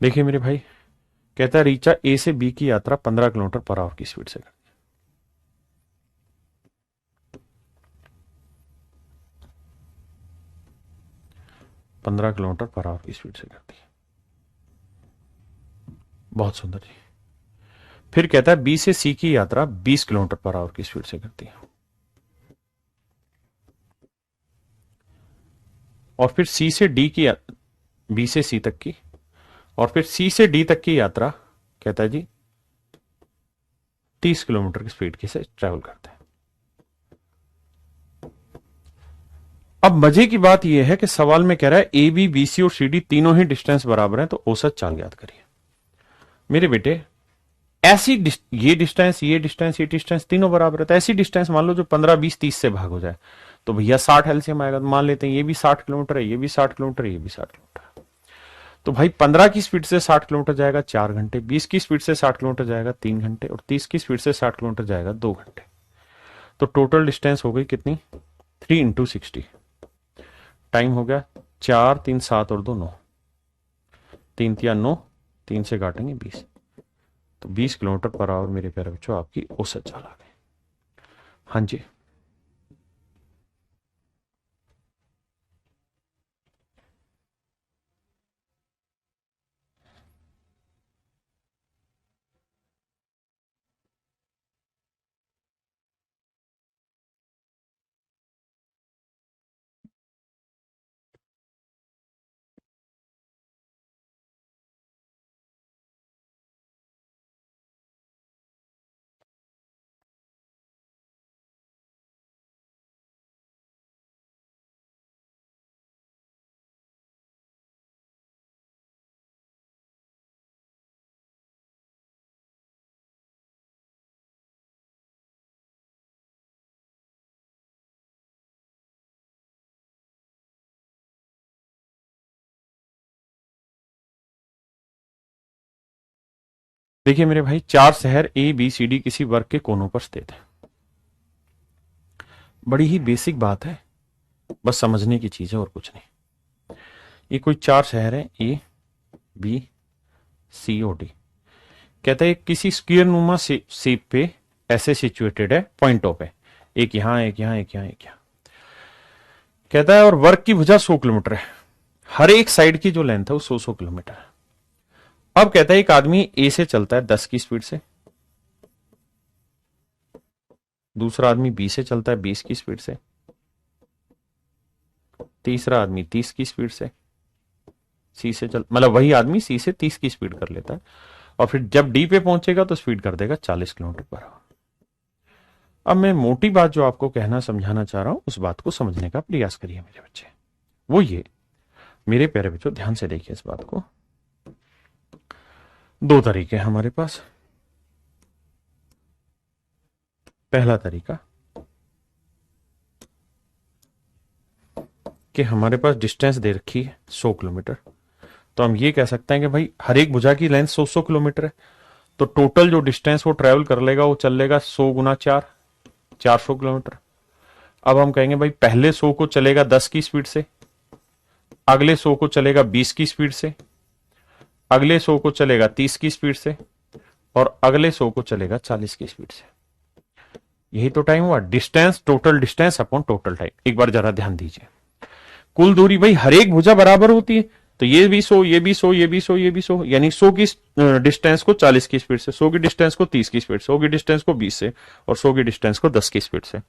Speaker 1: देखिए मेरे भाई, कहता है रीचा ए से बी की यात्रा 15 किलोमीटर पर आवर की स्पीड से करती है। 15 किलोमीटर पर आवर की स्पीड से करती है। बहुत सुंदर जी। फिर कहता है बी से सी की यात्रा 20 किलोमीटर पर आवर की स्पीड से करती है, और फिर सी से डी की बी से सी तक की, और फिर सी से डी तक की यात्रा कहता है जी 30 किलोमीटर की स्पीड के से ट्रेवल करते हैं। अब मजे की बात यह है कि सवाल में कह रहा है ए बी बी सी और सी डी तीनों ही डिस्टेंस बराबर हैं, तो औसत चाल याद करिए। मेरे बेटे ऐसी ये डिस्टेंस ये डिस्टेंस ये डिस्टेंस तीनों बराबर है, तो ऐसी डिस्टेंस मान लो जो 15 20 30 से भाग हो जाए, तो भैया 60 एलसीएम आएगा। तो मान लेते हैं ये भी 60 किलोमीटर है, ये भी 60 किलोमीटर है, ये भी 60 किलोमीटर है। तो भाई 15 की स्पीड से 60 किलोमीटर जाएगा 4 घंटे, 20 की स्पीड से 60 किलोमीटर जाएगा 3 घंटे, और 30 की स्पीड से 60 किलोमीटर जाएगा 2 घंटे। तो टोटल डिस्टेंस हो गई कितनी 3 इंटू 60। टाइम हो गया 4 3 7 और 2 9, 3 3 9, 3 से काटेंगे 20, तो 20 किलोमीटर पर आवर मेरे प्यारे बच्चों आपकी औसत चाल आ गई। हाँ जी देखिए मेरे भाई, चार शहर ए बी सी डी किसी वर्ग के कोनों पर स्थित है। बड़ी ही बेसिक बात है, बस समझने की चीज है और कुछ नहीं। ये कोई चार शहर है, A B C O D. कहता है किसी स्क्वायर नुमा शेप पे ऐसे सिचुएटेड है पॉइंटों पे, एक यहां एक यहां एक यहां एक यहां। कहता है और वर्ग की भुजा 100 किलोमीटर है, हर एक साइड की जो लेंथ है वो 100 किलोमीटर है। अब कहता है एक आदमी ए से चलता है 10 की स्पीड से, दूसरा आदमी बी से चलता है 20 की स्पीड से, तीसरा आदमी 30 की स्पीड से, सी से चल मतलब वही आदमी सी से 30 की स्पीड कर लेता है, और फिर जब डी पे पहुंचेगा तो स्पीड कर देगा 40 किलोमीटर पर आवर। अब मैं मोटी बात जो आपको कहना समझाना चाह रहा हूं उस बात को समझने का प्रयास करिए मेरे बच्चे। वो ये, मेरे प्यारे बच्चों ध्यान से देखिए इस बात को। दो तरीके हैं हमारे पास। पहला तरीका कि हमारे पास डिस्टेंस दे रखी है 100 किलोमीटर, तो हम ये कह सकते हैं कि भाई हर एक भुजा की लेंथ 100 किलोमीटर है, तो टोटल जो डिस्टेंस वो ट्रेवल कर लेगा वो चल लेगा 100 गुना 4, 400 किलोमीटर। अब हम कहेंगे भाई पहले 100 को चलेगा 10 की स्पीड से, अगले 100 को चलेगा 20 की स्पीड से, अगले 100 को चलेगा 30 की स्पीड से, और अगले 100 को चलेगा 40 की स्पीड से। यही तो टाइम हुआ, distance, total distance upon total time. एक बार जरा ध्यान दीजिए, कुल दूरी भाई हर एक भुजा बराबर होती है, तो ये भी 100, ये भी 100, ये भी 100, ये भी 100, यानी 100 की डिस्टेंस को 40 की स्पीड से, 100 की डिस्टेंस को 30 की स्पीड से, 100 की डिस्टेंस को 20 से, और 100 की डिस्टेंस को 10 की स्पीड से।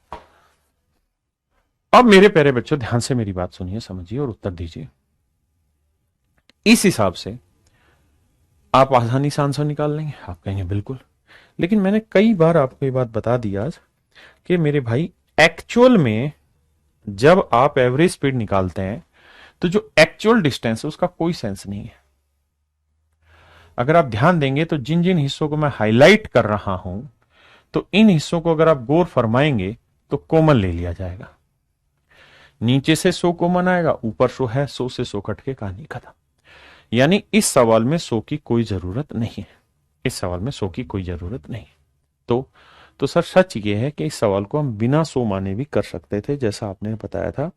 Speaker 1: अब मेरे प्यारे बच्चों ध्यान से मेरी बात सुनिए, समझिए और उत्तर दीजिए। इस हिसाब से आप आसानी से आंसर निकाल लेंगे? आप कहेंगे बिल्कुल, लेकिन मैंने कई बार आपको ये बात बता दी आज कि मेरे भाई एक्चुअल में जब आप एवरेज स्पीड निकालते हैं तो जो एक्चुअल डिस्टेंस है उसका कोई सेंस नहीं है। अगर आप ध्यान देंगे तो जिन जिन हिस्सों को मैं हाईलाइट कर रहा हूं, तो इन हिस्सों को अगर आप गौर फरमाएंगे तो कॉमन ले लिया जाएगा। नीचे से 100 कॉमन आएगा, ऊपर 100 है, 100 से 100 कट के कहानी खत्म। यानी इस सवाल में 100 की कोई जरूरत नहीं है, इस सवाल में 100 की कोई जरूरत नहीं। तो तो सर सच ये है कि इस सवाल को हम बिना 100 माने भी कर सकते थे, जैसा आपने बताया था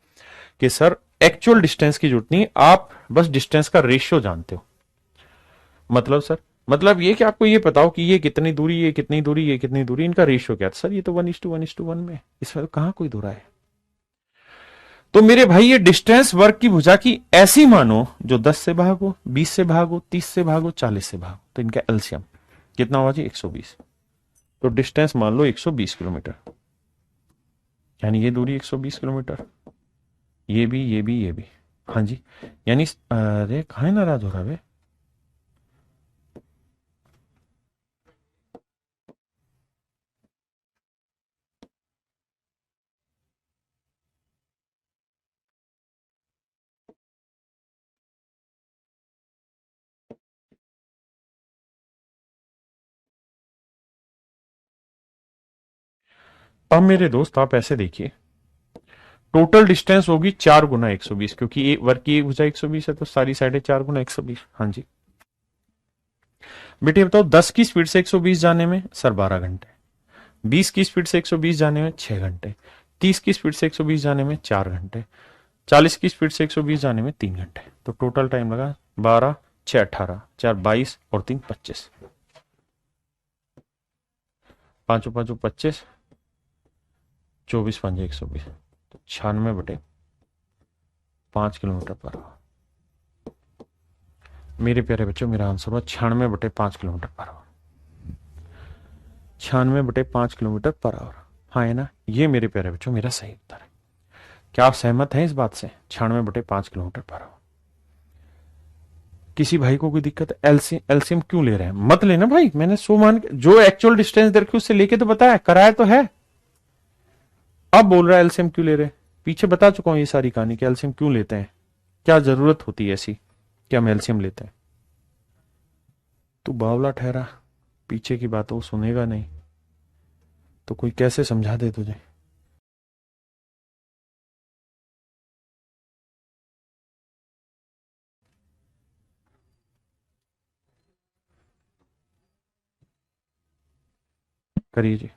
Speaker 1: कि सर एक्चुअल डिस्टेंस की जरूरत नहीं, आप बस डिस्टेंस का रेशियो जानते हो। मतलब सर, मतलब ये कि आपको ये पता हो कि ये कितनी दूरी, ये कितनी दूरी, ये कितनी दूरी, इनका रेशियो क्या था? सर ये तो 1:1:1 में, इसमें तो कहां कोई दूरा है। तो मेरे भाई ये डिस्टेंस वर्ग की भुजा की ऐसी मानो जो 10 से भागो, 20 से भागो, 30 से भागो, 40 से भागो, तो इनका एलसीएम कितना हुआ जी? 120। तो डिस्टेंस मान लो 120 किलोमीटर, यानी ये दूरी 120 किलोमीटर, ये भी, ये भी, ये भी। हाँ जी, यानी अरे कहा है नाराज हो रहा है? अब मेरे दोस्त आप ऐसे देखिए, टोटल डिस्टेंस होगी 4 गुना 120, क्योंकि एक वर्ग की एक भुजा 120 है, तो सारी साइडें 4 गुना 120। हाँ जी बेटे बताओ, 10 की स्पीड से 120 जाने में सर 12 घंटे, 20 की स्पीड से 120 जाने में 6 घंटे, 30 की स्पीड से 120 जाने में 4 घंटे, 40 की स्पीड से 120 जाने में 3 घंटे। तो टोटल टाइम लगा 12, 6 18, 4 22 और 3 25, पांचों पांचों 25, 24 पंजे 120, तो 96/5 किलोमीटर पर आवर। मेरे प्यारे बच्चों मेरा आंसर हुआ 96/5 kilometre per our, 96/5 kilometre per our. हाँ है ना? ये मेरे प्यारे बच्चों मेरा सही उत्तर है। क्या आप सहमत हैं इस बात से? 96/5 किलोमीटर पर आवर। किसी भाई को कोई दिक्कत है? एलसीएम क्यों ले रहे हैं? मत लेना भाई, मैंने 100 मान के जो एक्चुअल डिस्टेंस दे रखी उससे लेके तो बताया, कराया तो है। अब बोल रहा है एलसीएम क्यों ले रहे हैं? पीछे बता चुका हूं ये सारी कहानी कि एलसीएम क्यों लेते हैं, क्या जरूरत होती है ऐसी कि हम एलसीएम लेते हैं। तू बावला ठहरा, पीछे की बातों को सुनेगा नहीं तो कोई कैसे समझा दे तुझे। करिए जी।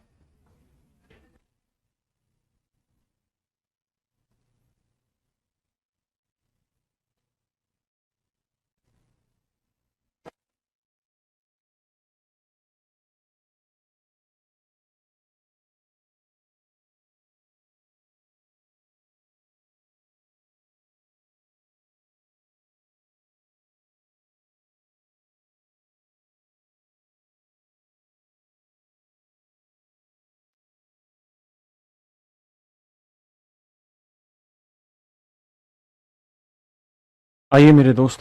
Speaker 1: आइए मेरे दोस्त,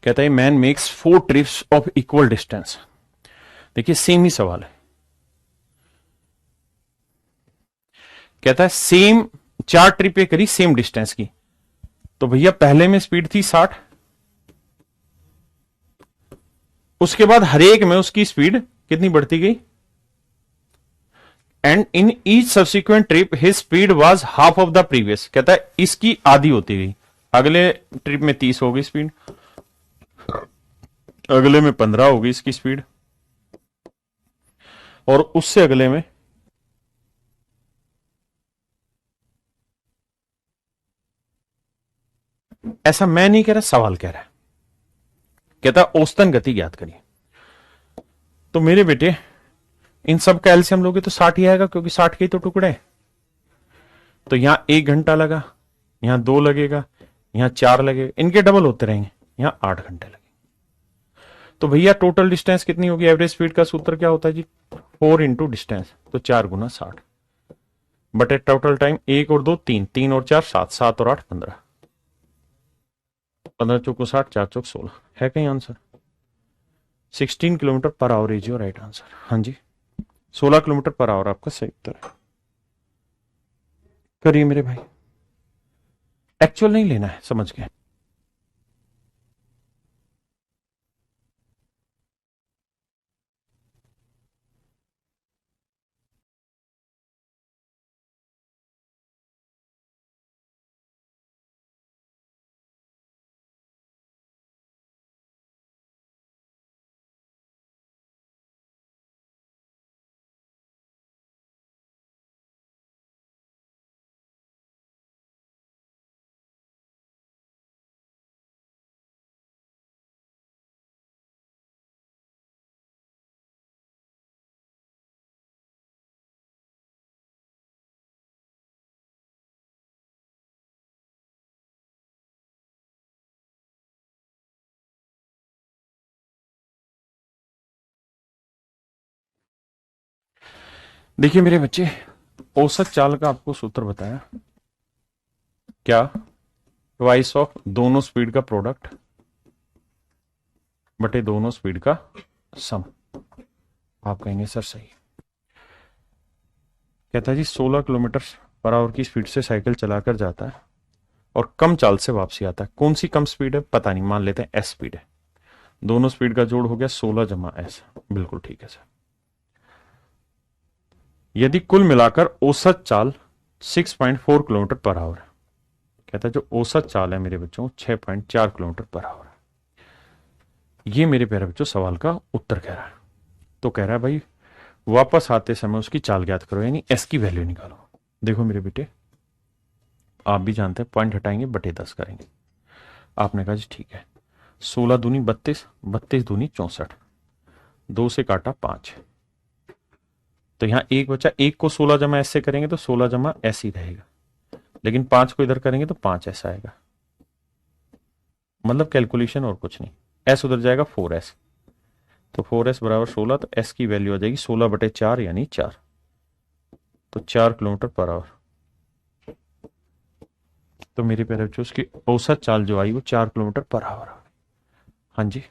Speaker 1: कहता है man makes 4 trips of equal distance. देखिए सेम ही सवाल है। कहता है सेम 4 ट्रिप ये करी सेम डिस्टेंस की। तो भैया पहले में स्पीड थी 60, उसके बाद हर एक में उसकी स्पीड कितनी बढ़ती गई, and in each subsequent trip his speed was half of the previous. कहता है इसकी आधी होती गई। अगले ट्रिप में 30 हो गई स्पीड, अगले में 15 होगी इसकी स्पीड, और उससे अगले में ऐसा मैं नहीं कह रहा, सवाल कह रहा है। कहता है औसतन गति ज्ञात करिए। तो मेरे बेटे इन सब का एलसीएम लोगे तो 60 ही आएगा, क्योंकि 60 के ही तो टुकड़े हैं। तो यहां 1 घंटा लगा, यहां 2 लगेगा, यहां 4 लगेगा, इनके डबल होते रहेंगे, यहां 8 घंटे लगेंगे। तो भैया टोटल डिस्टेंस कितनी होगी? एवरेज स्पीड का सूत्र क्या होता है जी? 4 इंटू डिस्टेंस, तो 4 गुना 60 बटे टोटल टाइम। 1 और 2 3, 3 और 4 7, 7 और 8 15, 15 चौको 60, 4 चौक 16। है कहीं answer? 16 kilometre per our is your right answer. हाँ जी, 16 किलोमीटर पर आवर आपका सही उत्तर है। करिए मेरे भाई, एक्चुअल नहीं लेना है, समझ गए? देखिए मेरे बच्चे, औसत चाल का आपको सूत्र बताया क्या? ट्वाइस ऑफ दोनों स्पीड का प्रोडक्ट बटे दोनों स्पीड का सम। आप कहेंगे सर सही। कहता है जी 16 किलोमीटर पर आवर की स्पीड से साइकिल चलाकर जाता है और कम चाल से वापसी आता है। कौन सी कम स्पीड है पता नहीं, मान लेते हैं एस स्पीड है। दोनों स्पीड का जोड़ हो गया 16 जमा एस। बिल्कुल ठीक है सर। यदि कुल मिलाकर औसत चाल 6.4 किलोमीटर पर आवर है। कहता है जो औसत चाल है मेरे बच्चों 6.4 किलोमीटर पर आवर है। ये मेरे प्यारे बच्चों सवाल का उत्तर कह रहा है। तो कह रहा है भाई वापस आते समय उसकी चाल ज्ञात करो, यानी एस की वैल्यू निकालो। देखो मेरे बेटे, आप भी जानते हैं पॉइंट हटाएंगे बटे 10 करेंगे। आपने कहा जी ठीक है। 16 दूनी 32, 32 दूनी 64, 2 से काटा 5, तो यहां एक बचा। एक को 16 जमा एस से करेंगे तो 16 जमा एस ही रहेगा, लेकिन 5 को इधर करेंगे तो 5 ऐसा आएगा। मतलब कैलकुलेशन और कुछ नहीं, एस उधर जाएगा 4s, तो 4s बराबर 16, तो एस की वैल्यू आ जाएगी 16/4 यानी 4। तो 4 किलोमीटर पर आवर। तो मेरे प्यारे बच्चों उसकी औसत चाल जो आई वो 4 किलोमीटर पर आवर। हाँ जी।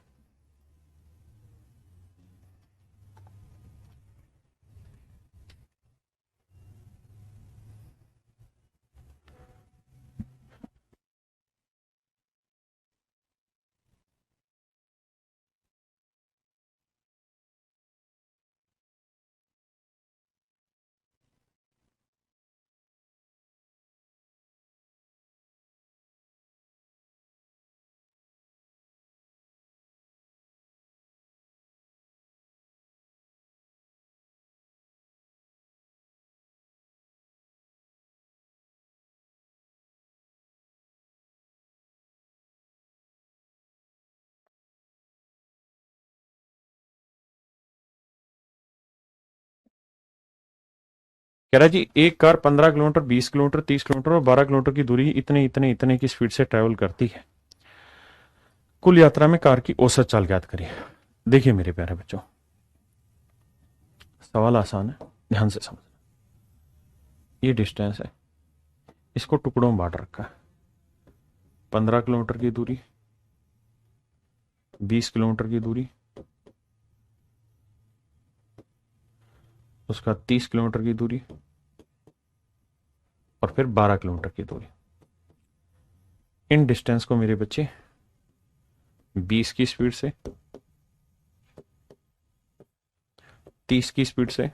Speaker 1: कह रहा है जी एक कार 15 किलोमीटर, 20 किलोमीटर, 30 किलोमीटर और 12 किलोमीटर की दूरी इतने इतने इतने की स्पीड से ट्रेवल करती है। कुल यात्रा में कार की औसत चाल ज्ञात करिए। देखिए मेरे प्यारे बच्चों, सवाल आसान है, ध्यान से समझना। ये डिस्टेंस है, इसको टुकड़ों में बांट रखा है। 15 किलोमीटर की दूरी, 20 किलोमीटर की दूरी, उसका 30 किलोमीटर की दूरी और फिर 12 किलोमीटर की दूरी। इन डिस्टेंस को मेरे बच्चे 20 की स्पीड से, 30 की स्पीड से,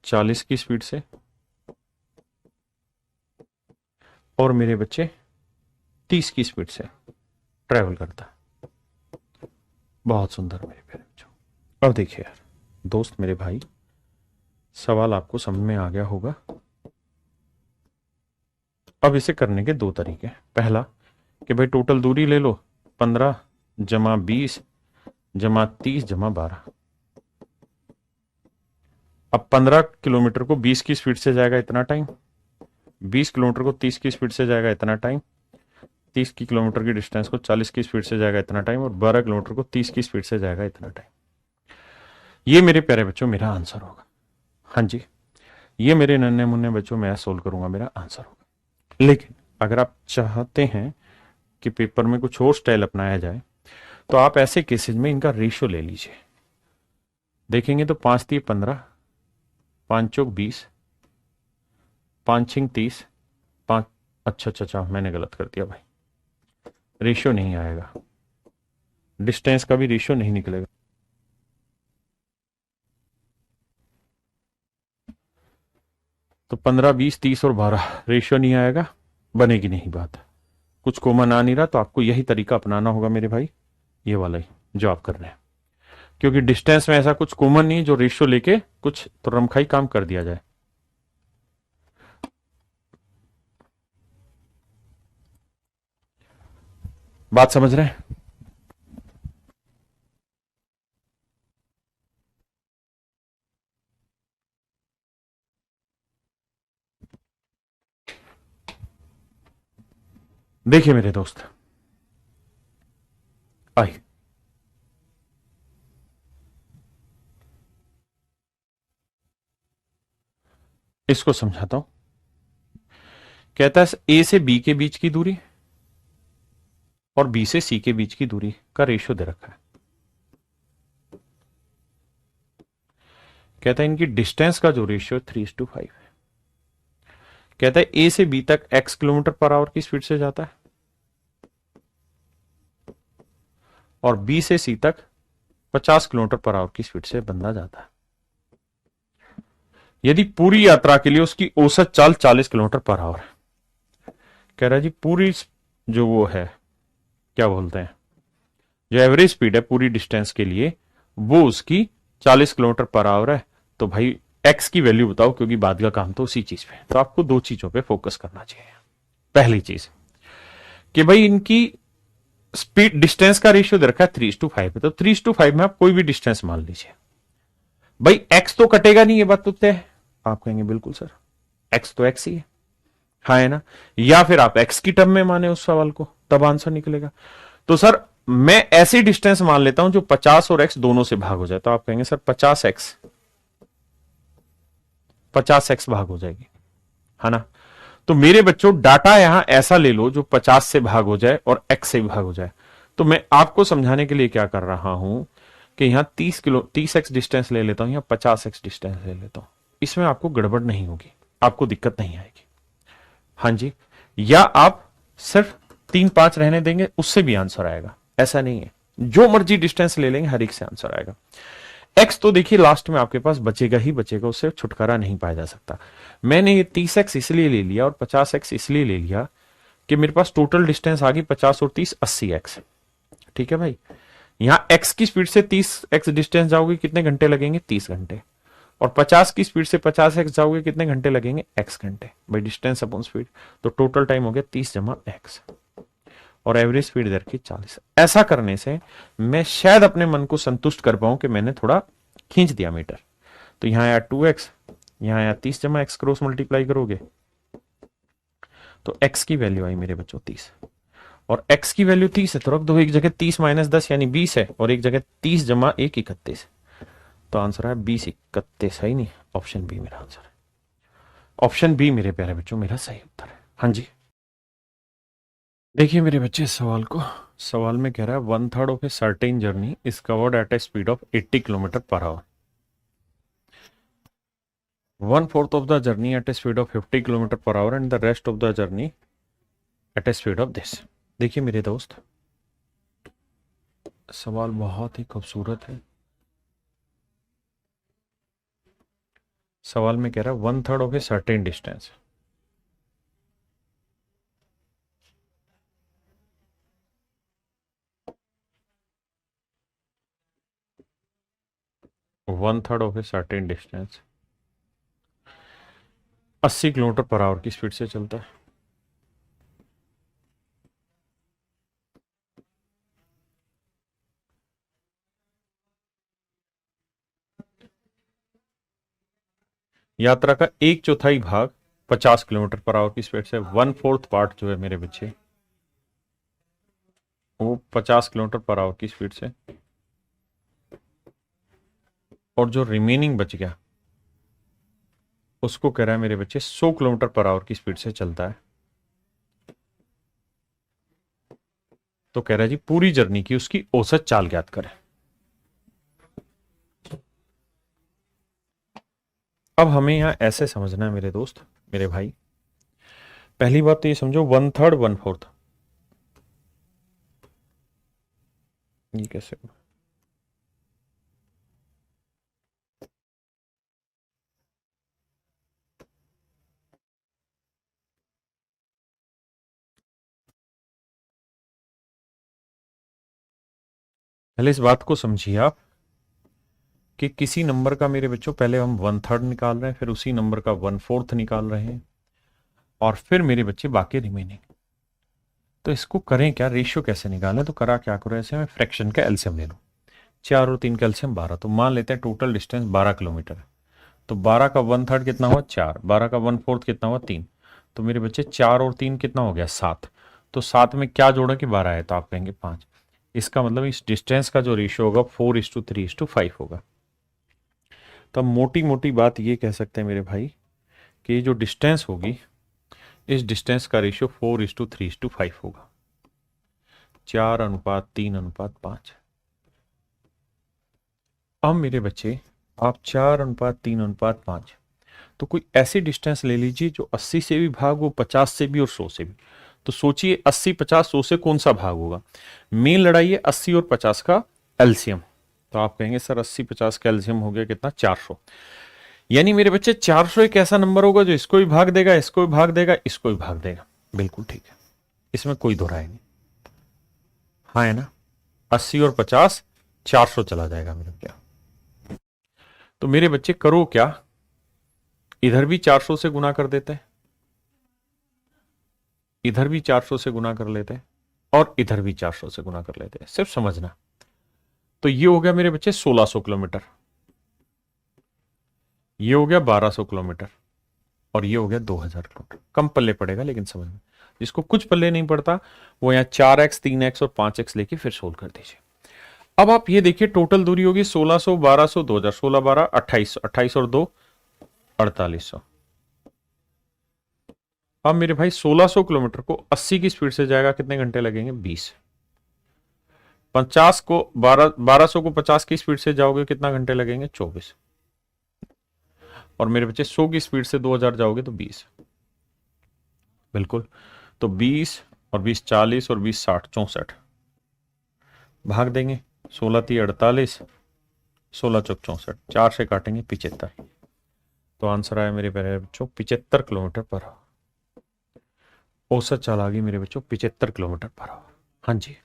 Speaker 1: 40 की स्पीड से और मेरे बच्चे 30 की स्पीड से ट्रेवल करता है। बहुत सुंदर मेरे प्यारे बच्चों। अब देखिए यार दोस्त, मेरे भाई, सवाल आपको समझ में आ गया होगा। अब इसे करने के दो तरीके हैं। पहला कि भाई टोटल दूरी ले लो, 15 जमा 20 जमा 30 जमा 12। अब 15 किलोमीटर को 20 की स्पीड से जाएगा इतना टाइम, 20 किलोमीटर को 30 की स्पीड से जाएगा इतना टाइम, 30 की किलोमीटर की डिस्टेंस को 40 की स्पीड से जाएगा इतना टाइम और 12 किलोमीटर को 30 की स्पीड से जाएगा इतना टाइम। ये मेरे प्यारे बच्चों मेरा आंसर होगा। हाँ जी, ये मेरे नन्हे मुन्ने बच्चों मैं सोल्व करूंगा, मेरा आंसर होगा। लेकिन अगर आप चाहते हैं कि पेपर में कुछ और स्टाइल अपनाया जाए तो आप ऐसे केसेज में इनका रेशियो ले लीजिए। देखेंगे तो 5 3 15, 5 चौक 20, 5 6 30, 5, अच्छा मैंने गलत कर दिया भाई, रेशियो नहीं आएगा, डिस्टेंस का भी रेशियो नहीं निकलेगा। तो 15 20 30 और 12 रेशियो नहीं आएगा, बनेगी नहीं बात। कुछ कॉमन आ नहीं रहा तो आपको यही तरीका अपनाना होगा मेरे भाई, ये वाला ही जो आप कर रहे हैं, क्योंकि डिस्टेंस में ऐसा कुछ कॉमन नहीं जो रेशियो लेके कुछ तो रमखाई काम कर दिया जाए। बात समझ रहे हैं? देखिए मेरे दोस्त, आइए इसको समझाता हूं। कहता है ए से बी के बीच की दूरी और बी से सी के बीच की दूरी का रेशियो दे रखा है। कहता है इनकी डिस्टेंस का जो रेशियो 3:5 है। कहता है ए से बी तक x किलोमीटर पर आवर की स्पीड से जाता है और बी से सी तक 50 किलोमीटर पर आवर की स्पीड से बंदा जाता है। यदि पूरी यात्रा के लिए उसकी औसत चाल 40 किलोमीटर पर आवर है। कह रहा है जी पूरी जो वो है, क्या बोलते हैं, जो एवरेज स्पीड है पूरी डिस्टेंस के लिए वो उसकी 40 किलोमीटर पर आवर है। तो भाई एक्स की वैल्यू बताओ, क्योंकि बाद का काम तो उसी चीज पे। तो आपको दो चीजों पे फोकस करना चाहिए। पहली चीज कि भाई इनकी स्पीड डिस्टेंस का रेशियो दे रखा है 3:5 है, तो 3:5 में आप कोई भी डिस्टेंस मान लीजिए। भाई एक्स तो कटेगा नहीं, ये बात तो तय है। आप कहेंगे बिल्कुल सर, एक्स तो एक्स ही है, हाँ है ना। या फिर आप एक्स की टर्म में माने उस सवाल को, तब आंसर निकलेगा। तो सर मैं ऐसी डिस्टेंस मान लेता हूं जो 50 और एक्स दोनों से भाग हो जाए। तो आप कहेंगे सर 50x भाग हो जाएगी, है ना। तो मेरे बच्चों डाटा यहां ऐसा ले लो जो 50 से भाग हो जाए और x से भी भाग हो जाए। तो मैं आपको समझाने के लिए क्या कर रहा हूं कि यहां 30x डिस्टेंस ले लेता हूं या 50x डिस्टेंस ले लेता हूं। इसमें आपको गड़बड़ नहीं होगी, आपको दिक्कत नहीं आएगी। हाँ जी, या आप सिर्फ 3 5 रहने देंगे, उससे भी आंसर आएगा, ऐसा नहीं है। जो मर्जी डिस्टेंस ले लेंगे, हर एक से आंसर आएगा। एक्स तो देखिए लास्ट में आपके पास बचेगा ही बचेगा, उससे छुटकारा नहीं पाया जा सकता। मैंने ये 30x इसलिए ले लिया और 50x इसलिए ले लिया कि मेरे पास टोटल डिस्टेंस आ गई 50 और 30 80x। ठीक है भाई, यहां x की स्पीड से 30x डिस्टेंस जाओगे कितने घंटे लगेंगे? 30 घंटे। और 50 की स्पीड से 50x जाओगे कितने घंटे लगेंगे? x घंटे। भाई डिस्टेंस अपॉन स्पीड, तो टोटल टाइम हो गया 30 जमा x और एवरेज स्पीड दर की 40। ऐसा करने से मैं शायद अपने मन को संतुष्ट कर पाऊं कि मैंने थोड़ा खींच दिया मीटर। तो यहाँ आया 2x, यहाँ आया 30 जमा x क्रॉस मल्टीप्लाई करोगे तो x की वैल्यू आई मेरे बच्चों 30, और x की वैल्यू 30 है तो रख दो एक जगह 30 माइनस 10 यानी 20 है, और एक जगह 30 जमा 1 31, तो आंसर है 20 31 है ही नहीं, ऑप्शन बी मेरा आंसर है। ऑप्शन बी मेरे प्यारे बच्चों मेरा सही उत्तर है। हाँ जी, देखिए मेरे बच्चे सवाल को, सवाल में कह रहा है 1/3 of a certain journey is covered at a speed of 80 kilometre per hour, 1/4 of the journey at a speed of 50 kilometre per hour and the rest of the journey at a speed of this. देखिए मेरे दोस्त, सवाल बहुत ही खूबसूरत है। सवाल में कह रहा है 1/3 of a certain distance, one third of a certain distance 80 kilometre per our की स्पीड से चलता है। यात्रा का 1/4 भाग 50 किलोमीटर पर आवर की स्पीड से, 1/4 पार्ट जो है मेरे बच्चे वो 50 किलोमीटर पर आवर की स्पीड से, और जो रिमेनिंग बच गया उसको कह रहा है मेरे बच्चे 100 किलोमीटर पर आवर की स्पीड से चलता है। तो कह रहा है जी पूरी जर्नी की उसकी औसत चाल ज्ञात करें। अब हमें यहां ऐसे समझना है मेरे दोस्त मेरे भाई, पहली बात तो ये समझो 1/3 1/4 ये कैसे होगा? पहले इस बात को समझिए आप कि किसी नंबर का मेरे बच्चों पहले हम 1/3 निकाल रहे हैं, फिर उसी नंबर का 1/4 निकाल रहे हैं, और फिर मेरे बच्चे बाकी रिमेनिंग। तो इसको करें क्या, रेशियो कैसे निकालें? तो करा क्या करो, ऐसे मैं फ्रैक्शन का एलसीएम ले लूं, 4 और 3 का एलसीएम 12, तो मान लेते हैं टोटल डिस्टेंस 12 किलोमीटर है। तो 12 का 1/3 कितना हुआ 4, 12 का 1/4 कितना हुआ 3, तो मेरे बच्चे 4 और 3 कितना हो गया 7, तो 7 में क्या जोड़ा कि 12 है, तो आप कहेंगे 5। इसका मतलब इस डिस्टेंस का जो रेशियो होगा 4:3:5 होगा। तो अब मोटी मोटी बात ये कह सकते हैं मेरे भाई कि जो डिस्टेंस होगी इस डिस्टेंस का रेशियो 4:3:5 होगा, 4:3:5। अब मेरे बच्चे आप 4:3:5, तो कोई ऐसी डिस्टेंस ले लीजिए जो 80 से भी भाग हो, 50 से भी और 100 से भी। तो सोचिए 80 50 100 से कौन सा भाग होगा? मेन लड़ाई है 80 और 50 का एलसीएम। तो आप कहेंगे सर 80 50 का एलसीएम हो गया कितना 400, यानी मेरे बच्चे 400 एक ऐसा नंबर होगा जो इसको भी भाग देगा, इसको भी भाग देगा, इसको भी भाग देगा। बिल्कुल ठीक है, इसमें कोई दो राय नहीं। हाँ है ना, 80 और 50 400 चला जाएगा मेरे क्या। तो मेरे बच्चे करो क्या, इधर भी 400 से गुना कर देते हैं, इधर भी 400 से गुना कर लेते हैं, और इधर भी 400 से गुना कर लेते हैं, सिर्फ समझना। तो ये हो गया मेरे बच्चे 1600 किलोमीटर, ये हो गया 1200 किलोमीटर, और ये हो गया 2000 किलोमीटर। कम पल्ले पड़ेगा लेकिन समझ में, जिसको कुछ पल्ले नहीं पड़ता वो यहाँ 4x 3x और 5x लेके फिर सोल्व कर दीजिए। अब आप ये देखिए टोटल दूरी होगी 1600 1200 2000, 16 12 2800, 28 और 2 4800। अब मेरे भाई 1600 किलोमीटर को 80 की स्पीड से जाएगा, कितने घंटे लगेंगे 20। 50 को 1200 को 50 की स्पीड से जाओगे कितना घंटे लगेंगे 24। और मेरे बच्चे 100 की स्पीड से 2000 जाओगे तो 20। बिल्कुल, तो 20 और 20 40 और 20 60 64 भाग देंगे, 16 3 48, 16 चौक 64, 4 से काटेंगे 75। तो आंसर आया मेरे प्यारे बच्चों 75 किलोमीटर पर आवर। औसत चाल आ गई मेरे बच्चों 75 किलोमीटर पर आवर। हाँ जी,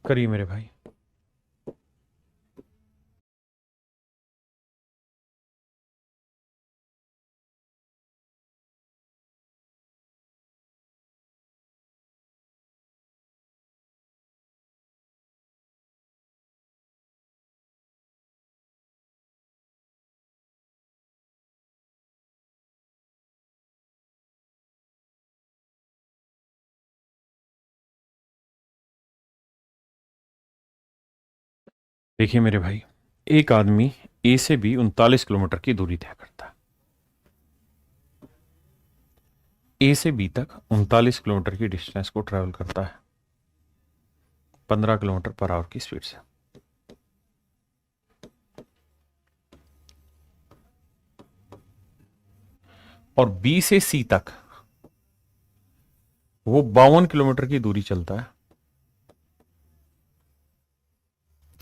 Speaker 1: करिए मेरे भाई। देखिए मेरे भाई, एक आदमी ए से बी 39 किलोमीटर की दूरी तय करता है। ए से बी तक 39 किलोमीटर की डिस्टेंस को ट्रेवल करता है 15 किलोमीटर पर आवर की स्पीड से। और बी से सी तक वो 52 किलोमीटर की दूरी चलता है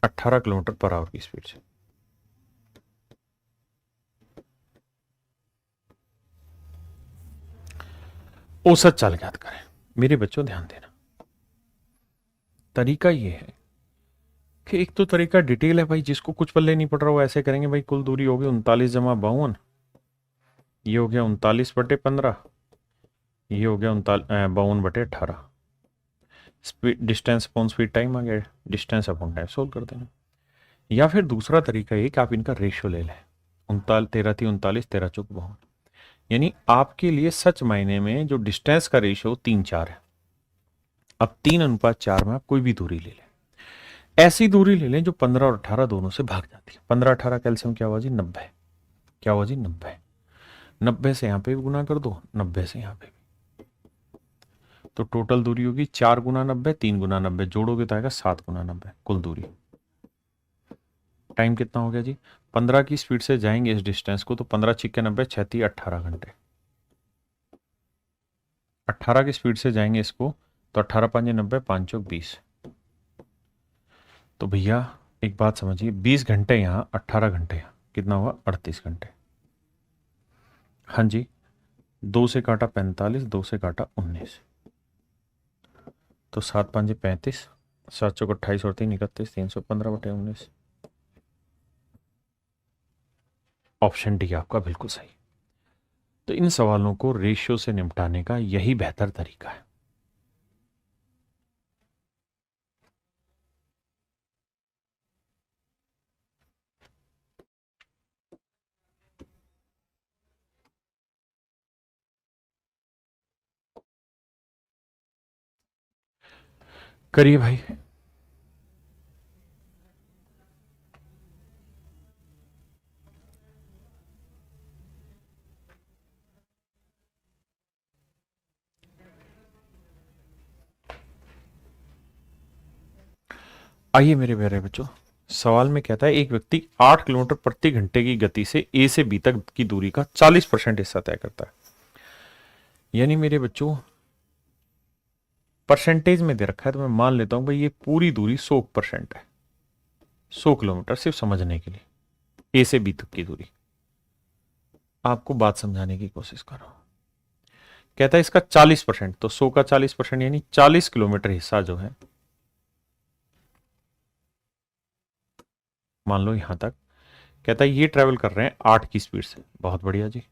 Speaker 1: 18 किलोमीटर पर आवर की स्पीड से। औसत चाल ज्ञात करें। मेरे बच्चों ध्यान देना, तरीका ये है कि एक तो तरीका डिटेल है भाई, जिसको कुछ पल्ले नहीं पड़ रहा वो ऐसे करेंगे भाई, कुल दूरी होगी 39 × 52, ये हो गया 39/15, ये हो गया 52/18। Speed distance upon speed time आ गया, डिस्टेंस अपॉन टाइम सोल्व कर देना। या फिर दूसरा तरीका ये कि आप इनका रेशियो ले लें, 13 × 3 = 39, 13×4 = 52। यानी आपके लिए सच मायने में जो डिस्टेंस का रेशियो 3:4 है। अब 3:4 में आप कोई भी दूरी ले लें, ऐसी दूरी ले लें जो 15 और 18 दोनों से भाग जाती है। 15-18 कैल्शियम क्या हुआ जी 90, क्या हुआ जी 90। 90 से यहां पे भी गुना कर दो, 90 से यहां पे भी, तो टोटल दूरी होगी 4 × 90, 3 × 90, जोड़ोगे तो आएगा 7 × 90 कुल दूरी। टाइम कितना हो गया जी, 15 की स्पीड से जाएंगे इस डिस्टेंस को तो 15×6 = 90, 18 घंटे। 18 की स्पीड से जाएंगे इसको तो 18×5 = 90, 5×4 = 20। तो भैया एक बात समझिए, 20 घंटे यहां, 18 घंटे यहां, कितना हुआ 38 घंटे। हाँ जी, 2 से काटा 45, 2 से काटा 19, तो 7×5 = 35, 7×4 = 28 और 3 = 31, 315/19। ऑप्शन डी आपका बिल्कुल सही। तो इन सवालों को रेशियो से निपटाने का यही बेहतर तरीका है। करिए भाई। आइए मेरे प्यारे बच्चों, सवाल में कहता है एक व्यक्ति 8 किलोमीटर प्रति घंटे की गति से ए से बी तक की दूरी का 40% हिस्सा तय करता है। यानी मेरे बच्चों परसेंटेज में दे रखा है, तो मैं मान लेता हूं भाई ये पूरी दूरी 100% है, 100 किलोमीटर, सिर्फ समझने के लिए ए से बी तक की दूरी। आपको बात समझाने की कोशिश कर रहा हूं। कहता है इसका 40%, तो 100 का 40% यानी 40 किलोमीटर हिस्सा जो है, मान लो यहां तक, कहता है ये ट्रेवल कर रहे हैं 8 की स्पीड से। बहुत बढ़िया जी।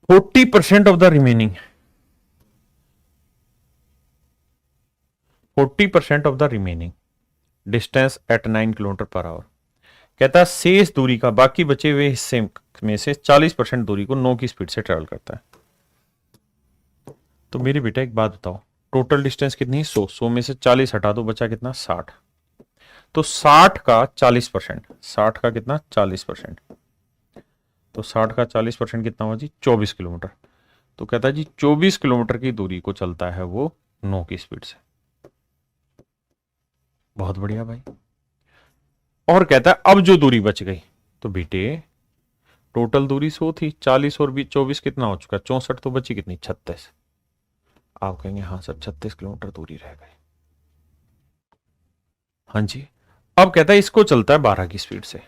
Speaker 1: 40% of the remaining, 40% of the remaining distance at 9 kilometre per hour. कहता है शेष दूरी का, बाकी बचे हुए हिस्से में से 40% दूरी को 9 की स्पीड से ट्रेवल करता है। तो मेरे बेटा एक बात बताओ, टोटल डिस्टेंस कितनी है 100, 100 में से 40 हटा दो, बचा कितना 60। तो 60 का 40%, 60 का कितना 40%, तो 60 का 40% कितना हुआ जी 24 किलोमीटर। तो कहता है जी 24 किलोमीटर की दूरी को चलता है वो 9 की स्पीड से। बहुत बढ़िया भाई। और कहता है अब जो दूरी बच गई, तो बेटे टोटल दूरी 100 थी, 40 और 24 कितना हो चुका 64, तो बची कितनी 36। आप कहेंगे हाँ सर 36 किलोमीटर दूरी रह गई। हाँ जी। अब कहता है इसको चलता है 12 की स्पीड से,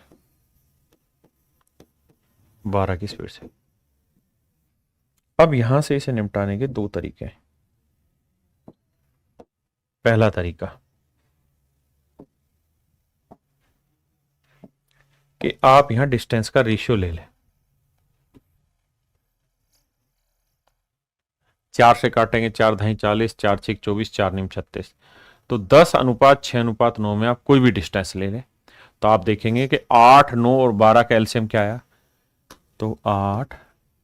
Speaker 1: 12 की स्पीड से। अब यहां से इसे निपटाने के दो तरीके हैं। पहला तरीका कि आप यहां डिस्टेंस का रेशियो ले लें, 4 से काटेंगे, 4×2 = 40, 4×6 = 24, 4×9 = 36। तो 10:6:9 में आप कोई भी डिस्टेंस ले लें, तो आप देखेंगे कि 8, 9 और 12 का एलसीएम क्या आया, तो 8,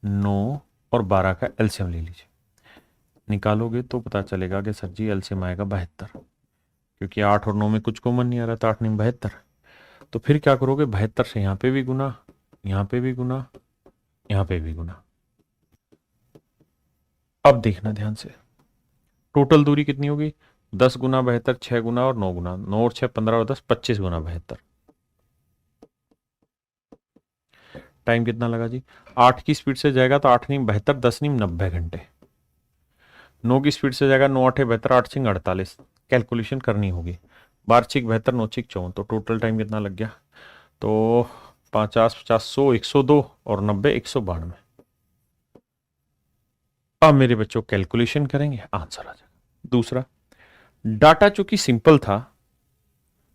Speaker 1: 9 और 12 का एलसीएम ले लीजिए। निकालोगे तो पता चलेगा कि सर जी एलसीएम आएगा 72, क्योंकि 8 और 9 में कुछ कॉमन नहीं आ रहा था, 8 नहीं 72। तो फिर क्या करोगे, 72 से यहां पे भी गुना, यहां पे भी गुना, यहां पे भी गुना। अब देखना ध्यान से, टोटल दूरी कितनी होगी, 10 गुना 72, 6 गुना और 9 गुना, 9 और 6 15 और 10 25 गुना 72। टाइम कितना लगा जी, 8 की स्पीड से जाएगा तो 8 नहीं 72, 10 नहीं 90 घंटे। 9 की स्पीड से जाएगा, 9 8 72, 8 6 48। कैलकुलेशन करनी होगी, 12 6 72, 9 6 54। तो टोटल टाइम कितना लग गया, तो 50 50 100 102 और 90 192। अब मेरे बच्चों कैलकुलेशन करेंगे, आंसर आ जाएगा। दूसरा, डाटा चूंकि सिंपल था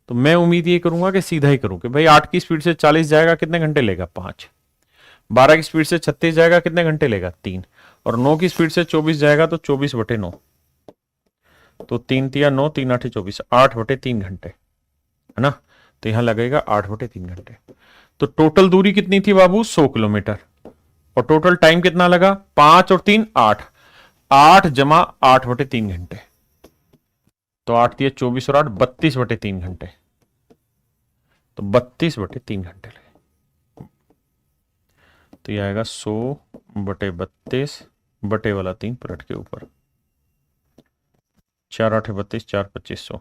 Speaker 1: तो मैं उम्मीद ये करूंगा कि सीधा ही करूं कि भाई 8 की स्पीड से 40 जाएगा कितने घंटे लेगा, 5। 12 की स्पीड से 36 जाएगा कितने घंटे लेगा, 3। और 9 की स्पीड से 24 जाएगा तो 24/9। तो 3 तिया 9, 3 8 24, 8/3 घंटे, है ना। तो यहां लगेगा 8/3 घंटे। तो टोटल दूरी कितनी थी बाबू, 100 किलोमीटर। और टोटल टाइम कितना लगा, 5 और 3 8, 8 जमा 8/3 घंटे। तो 8 दिए 24 और 8 32/3 घंटे। तो 32/3 घंटे लगे। तो यह आएगा 100/32 बटे वाला 3 पलट के ऊपर, 4 8 32, 4 25 100,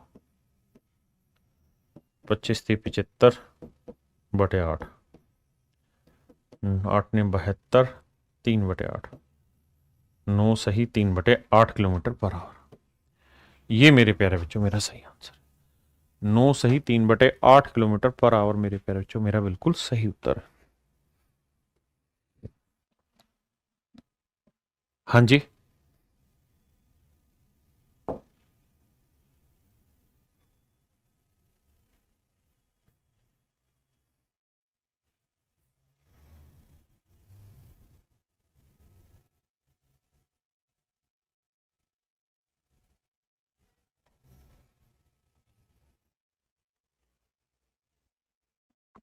Speaker 1: 25 थी 75/8, 8 ने 72, 3/8, 9 सही 3/8 किलोमीटर पर आवर। ये मेरे प्यारे बच्चों मेरा सही आंसर, 9 सही 3/8 किलोमीटर पर आवर मेरे प्यारे बच्चों मेरा बिल्कुल सही उत्तर है। हाँ जी,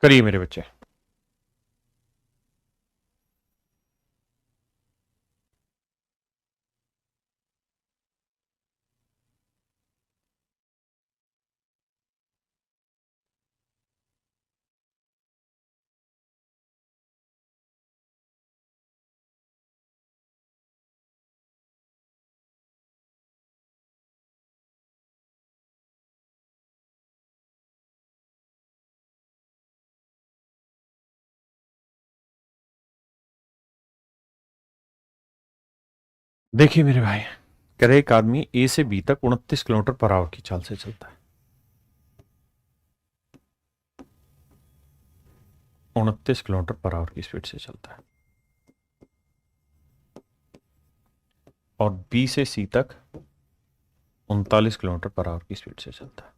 Speaker 1: करिए मेरे बच्चे। देखिए मेरे भाई, करे एक आदमी ए से बी तक 29 किलोमीटर पर आवर की चाल से चलता है, 29 किलोमीटर पर आवर की स्पीड से चलता है। और बी से सी तक 39 किलोमीटर पर आवर की स्पीड से चलता है।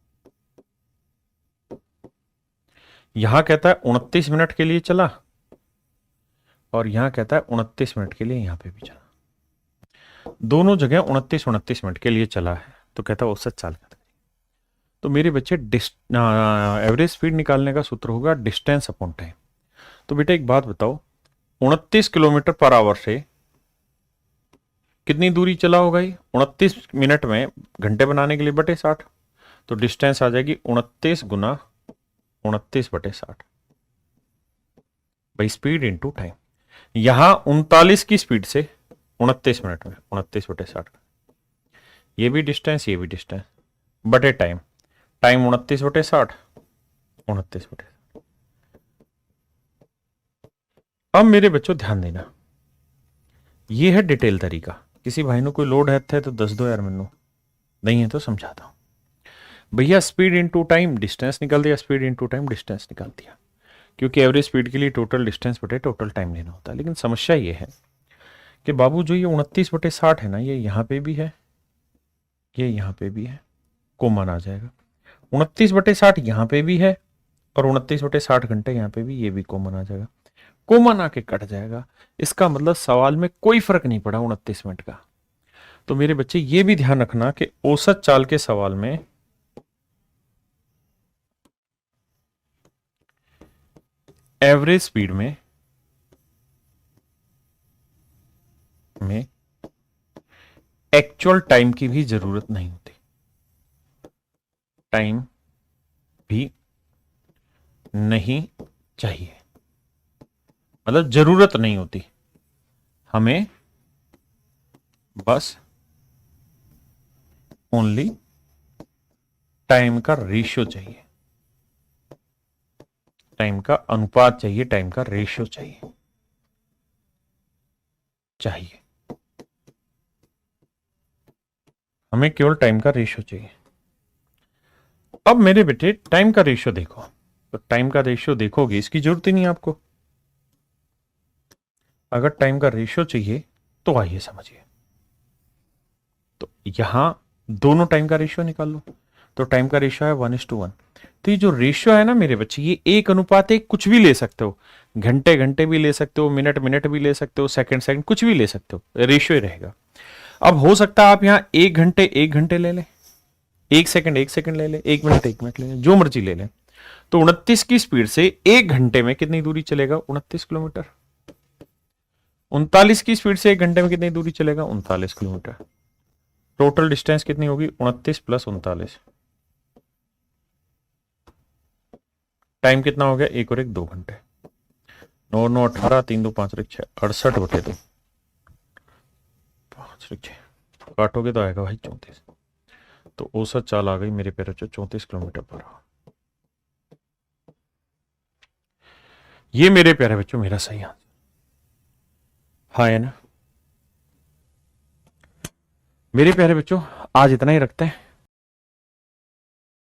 Speaker 1: यहां कहता है 29 मिनट के लिए चला, और यहां कहता है 29 मिनट के लिए यहां पे भी चला। दोनों जगह 29 मिनट के लिए चला है, तो कहता है औसत चाल का। तो मेरे बच्चे एवरेज स्पीड निकालने का सूत्र होगा डिस्टेंस अपॉन टाइम। तो बेटा एक बात बताओ, 29 किलोमीटर पर आवर से कितनी दूरी चला होगा ये, 29 मिनट में घंटे बनाने के लिए बटे 60। तो डिस्टेंस आ जाएगी 29 गुना 29/60, भाई स्पीड इंटू टाइम। यहां 39 की स्पीड से 29 मिनट में 29/60, ये भी डिस्टेंस ये भी डिस्टेंस, बटे टाइम। टाइम 29/60, 29/60। अब मेरे बच्चों ध्यान देना, ये है डिटेल तरीका। किसी भाई ने कोई लोड है तो दस दो यार, मैनू नहीं है तो समझाता हूं। भैया स्पीड इनटू टाइम डिस्टेंस निकाल दिया, स्पीड इनटू टाइम डिस्टेंस निकाल दिया, क्योंकि एवरेज स्पीड के लिए टोटल डिस्टेंस बटे टोटल टाइम लेना होता है। लेकिन समस्या ये है कि बाबू जो ये 29/60 है ना, ये यहां पे भी है, ये यहां पे भी है, कॉमन आ जाएगा। 29/60 यहां पे भी है, और 29/60 घंटे यहां पे भी, ये भी कॉमन आ जाएगा। कॉमन आके कट जाएगा। इसका मतलब सवाल में कोई फर्क नहीं पड़ा 29 मिनट का। तो मेरे बच्चे ये भी ध्यान रखना कि औसत चाल के सवाल में एवरेज स्पीड में एक्चुअल टाइम की भी जरूरत नहीं होती। टाइम भी नहीं चाहिए, मतलब जरूरत नहीं होती, हमें बस ओनली टाइम का रेशियो चाहिए, टाइम का अनुपात चाहिए, टाइम का रेशियो चाहिए चाहिए हमें केवल टाइम का रेशियो चाहिए। अब मेरे बेटे टाइम का रेशियो देखो, तो टाइम का रेशियो देखोगे, इसकी जरूरत ही नहीं आपको। अगर टाइम का रेशियो चाहिए तो आइए समझिए, तो यहां दोनों टाइम का रेशियो निकाल लो, तो टाइम का रेशियो है 1:1। तो ये जो रेशियो है ना मेरे बच्चे, ये 1:1 कुछ भी ले सकते हो, घंटे घंटे भी ले सकते हो, मिनट मिनट भी ले सकते हो, सेकंड सेकंड कुछ भी ले सकते हो, रेशियो ही रहेगा। अब हो सकता है आप यहां 1 घंटे ले लें, 1 सेकंड ले लें, 1 मिनट 1 मिनट ले लें, जो मर्जी ले लें। तो 29 की स्पीड से 1 घंटे में कितनी दूरी चलेगा? 29 किलोमीटर। 39 की स्पीड से 1 घंटे में कितनी दूरी चलेगा? 39 किलोमीटर। टोटल डिस्टेंस कितनी होगी? 29 + 39। टाइम कितना हो गया? 1 और 1 2 घंटे। 9 9 18, 3 2 5 6 68/2, 5 6 काटोगे तो आएगा भाई 34। तो औसत चाल आ गई मेरे पैर 34 किलोमीटर पर आवर। ये मेरे प्यारे बच्चों मेरा सही आंसर है ना? मेरे प्यारे बच्चों आज इतना ही रखते हैं।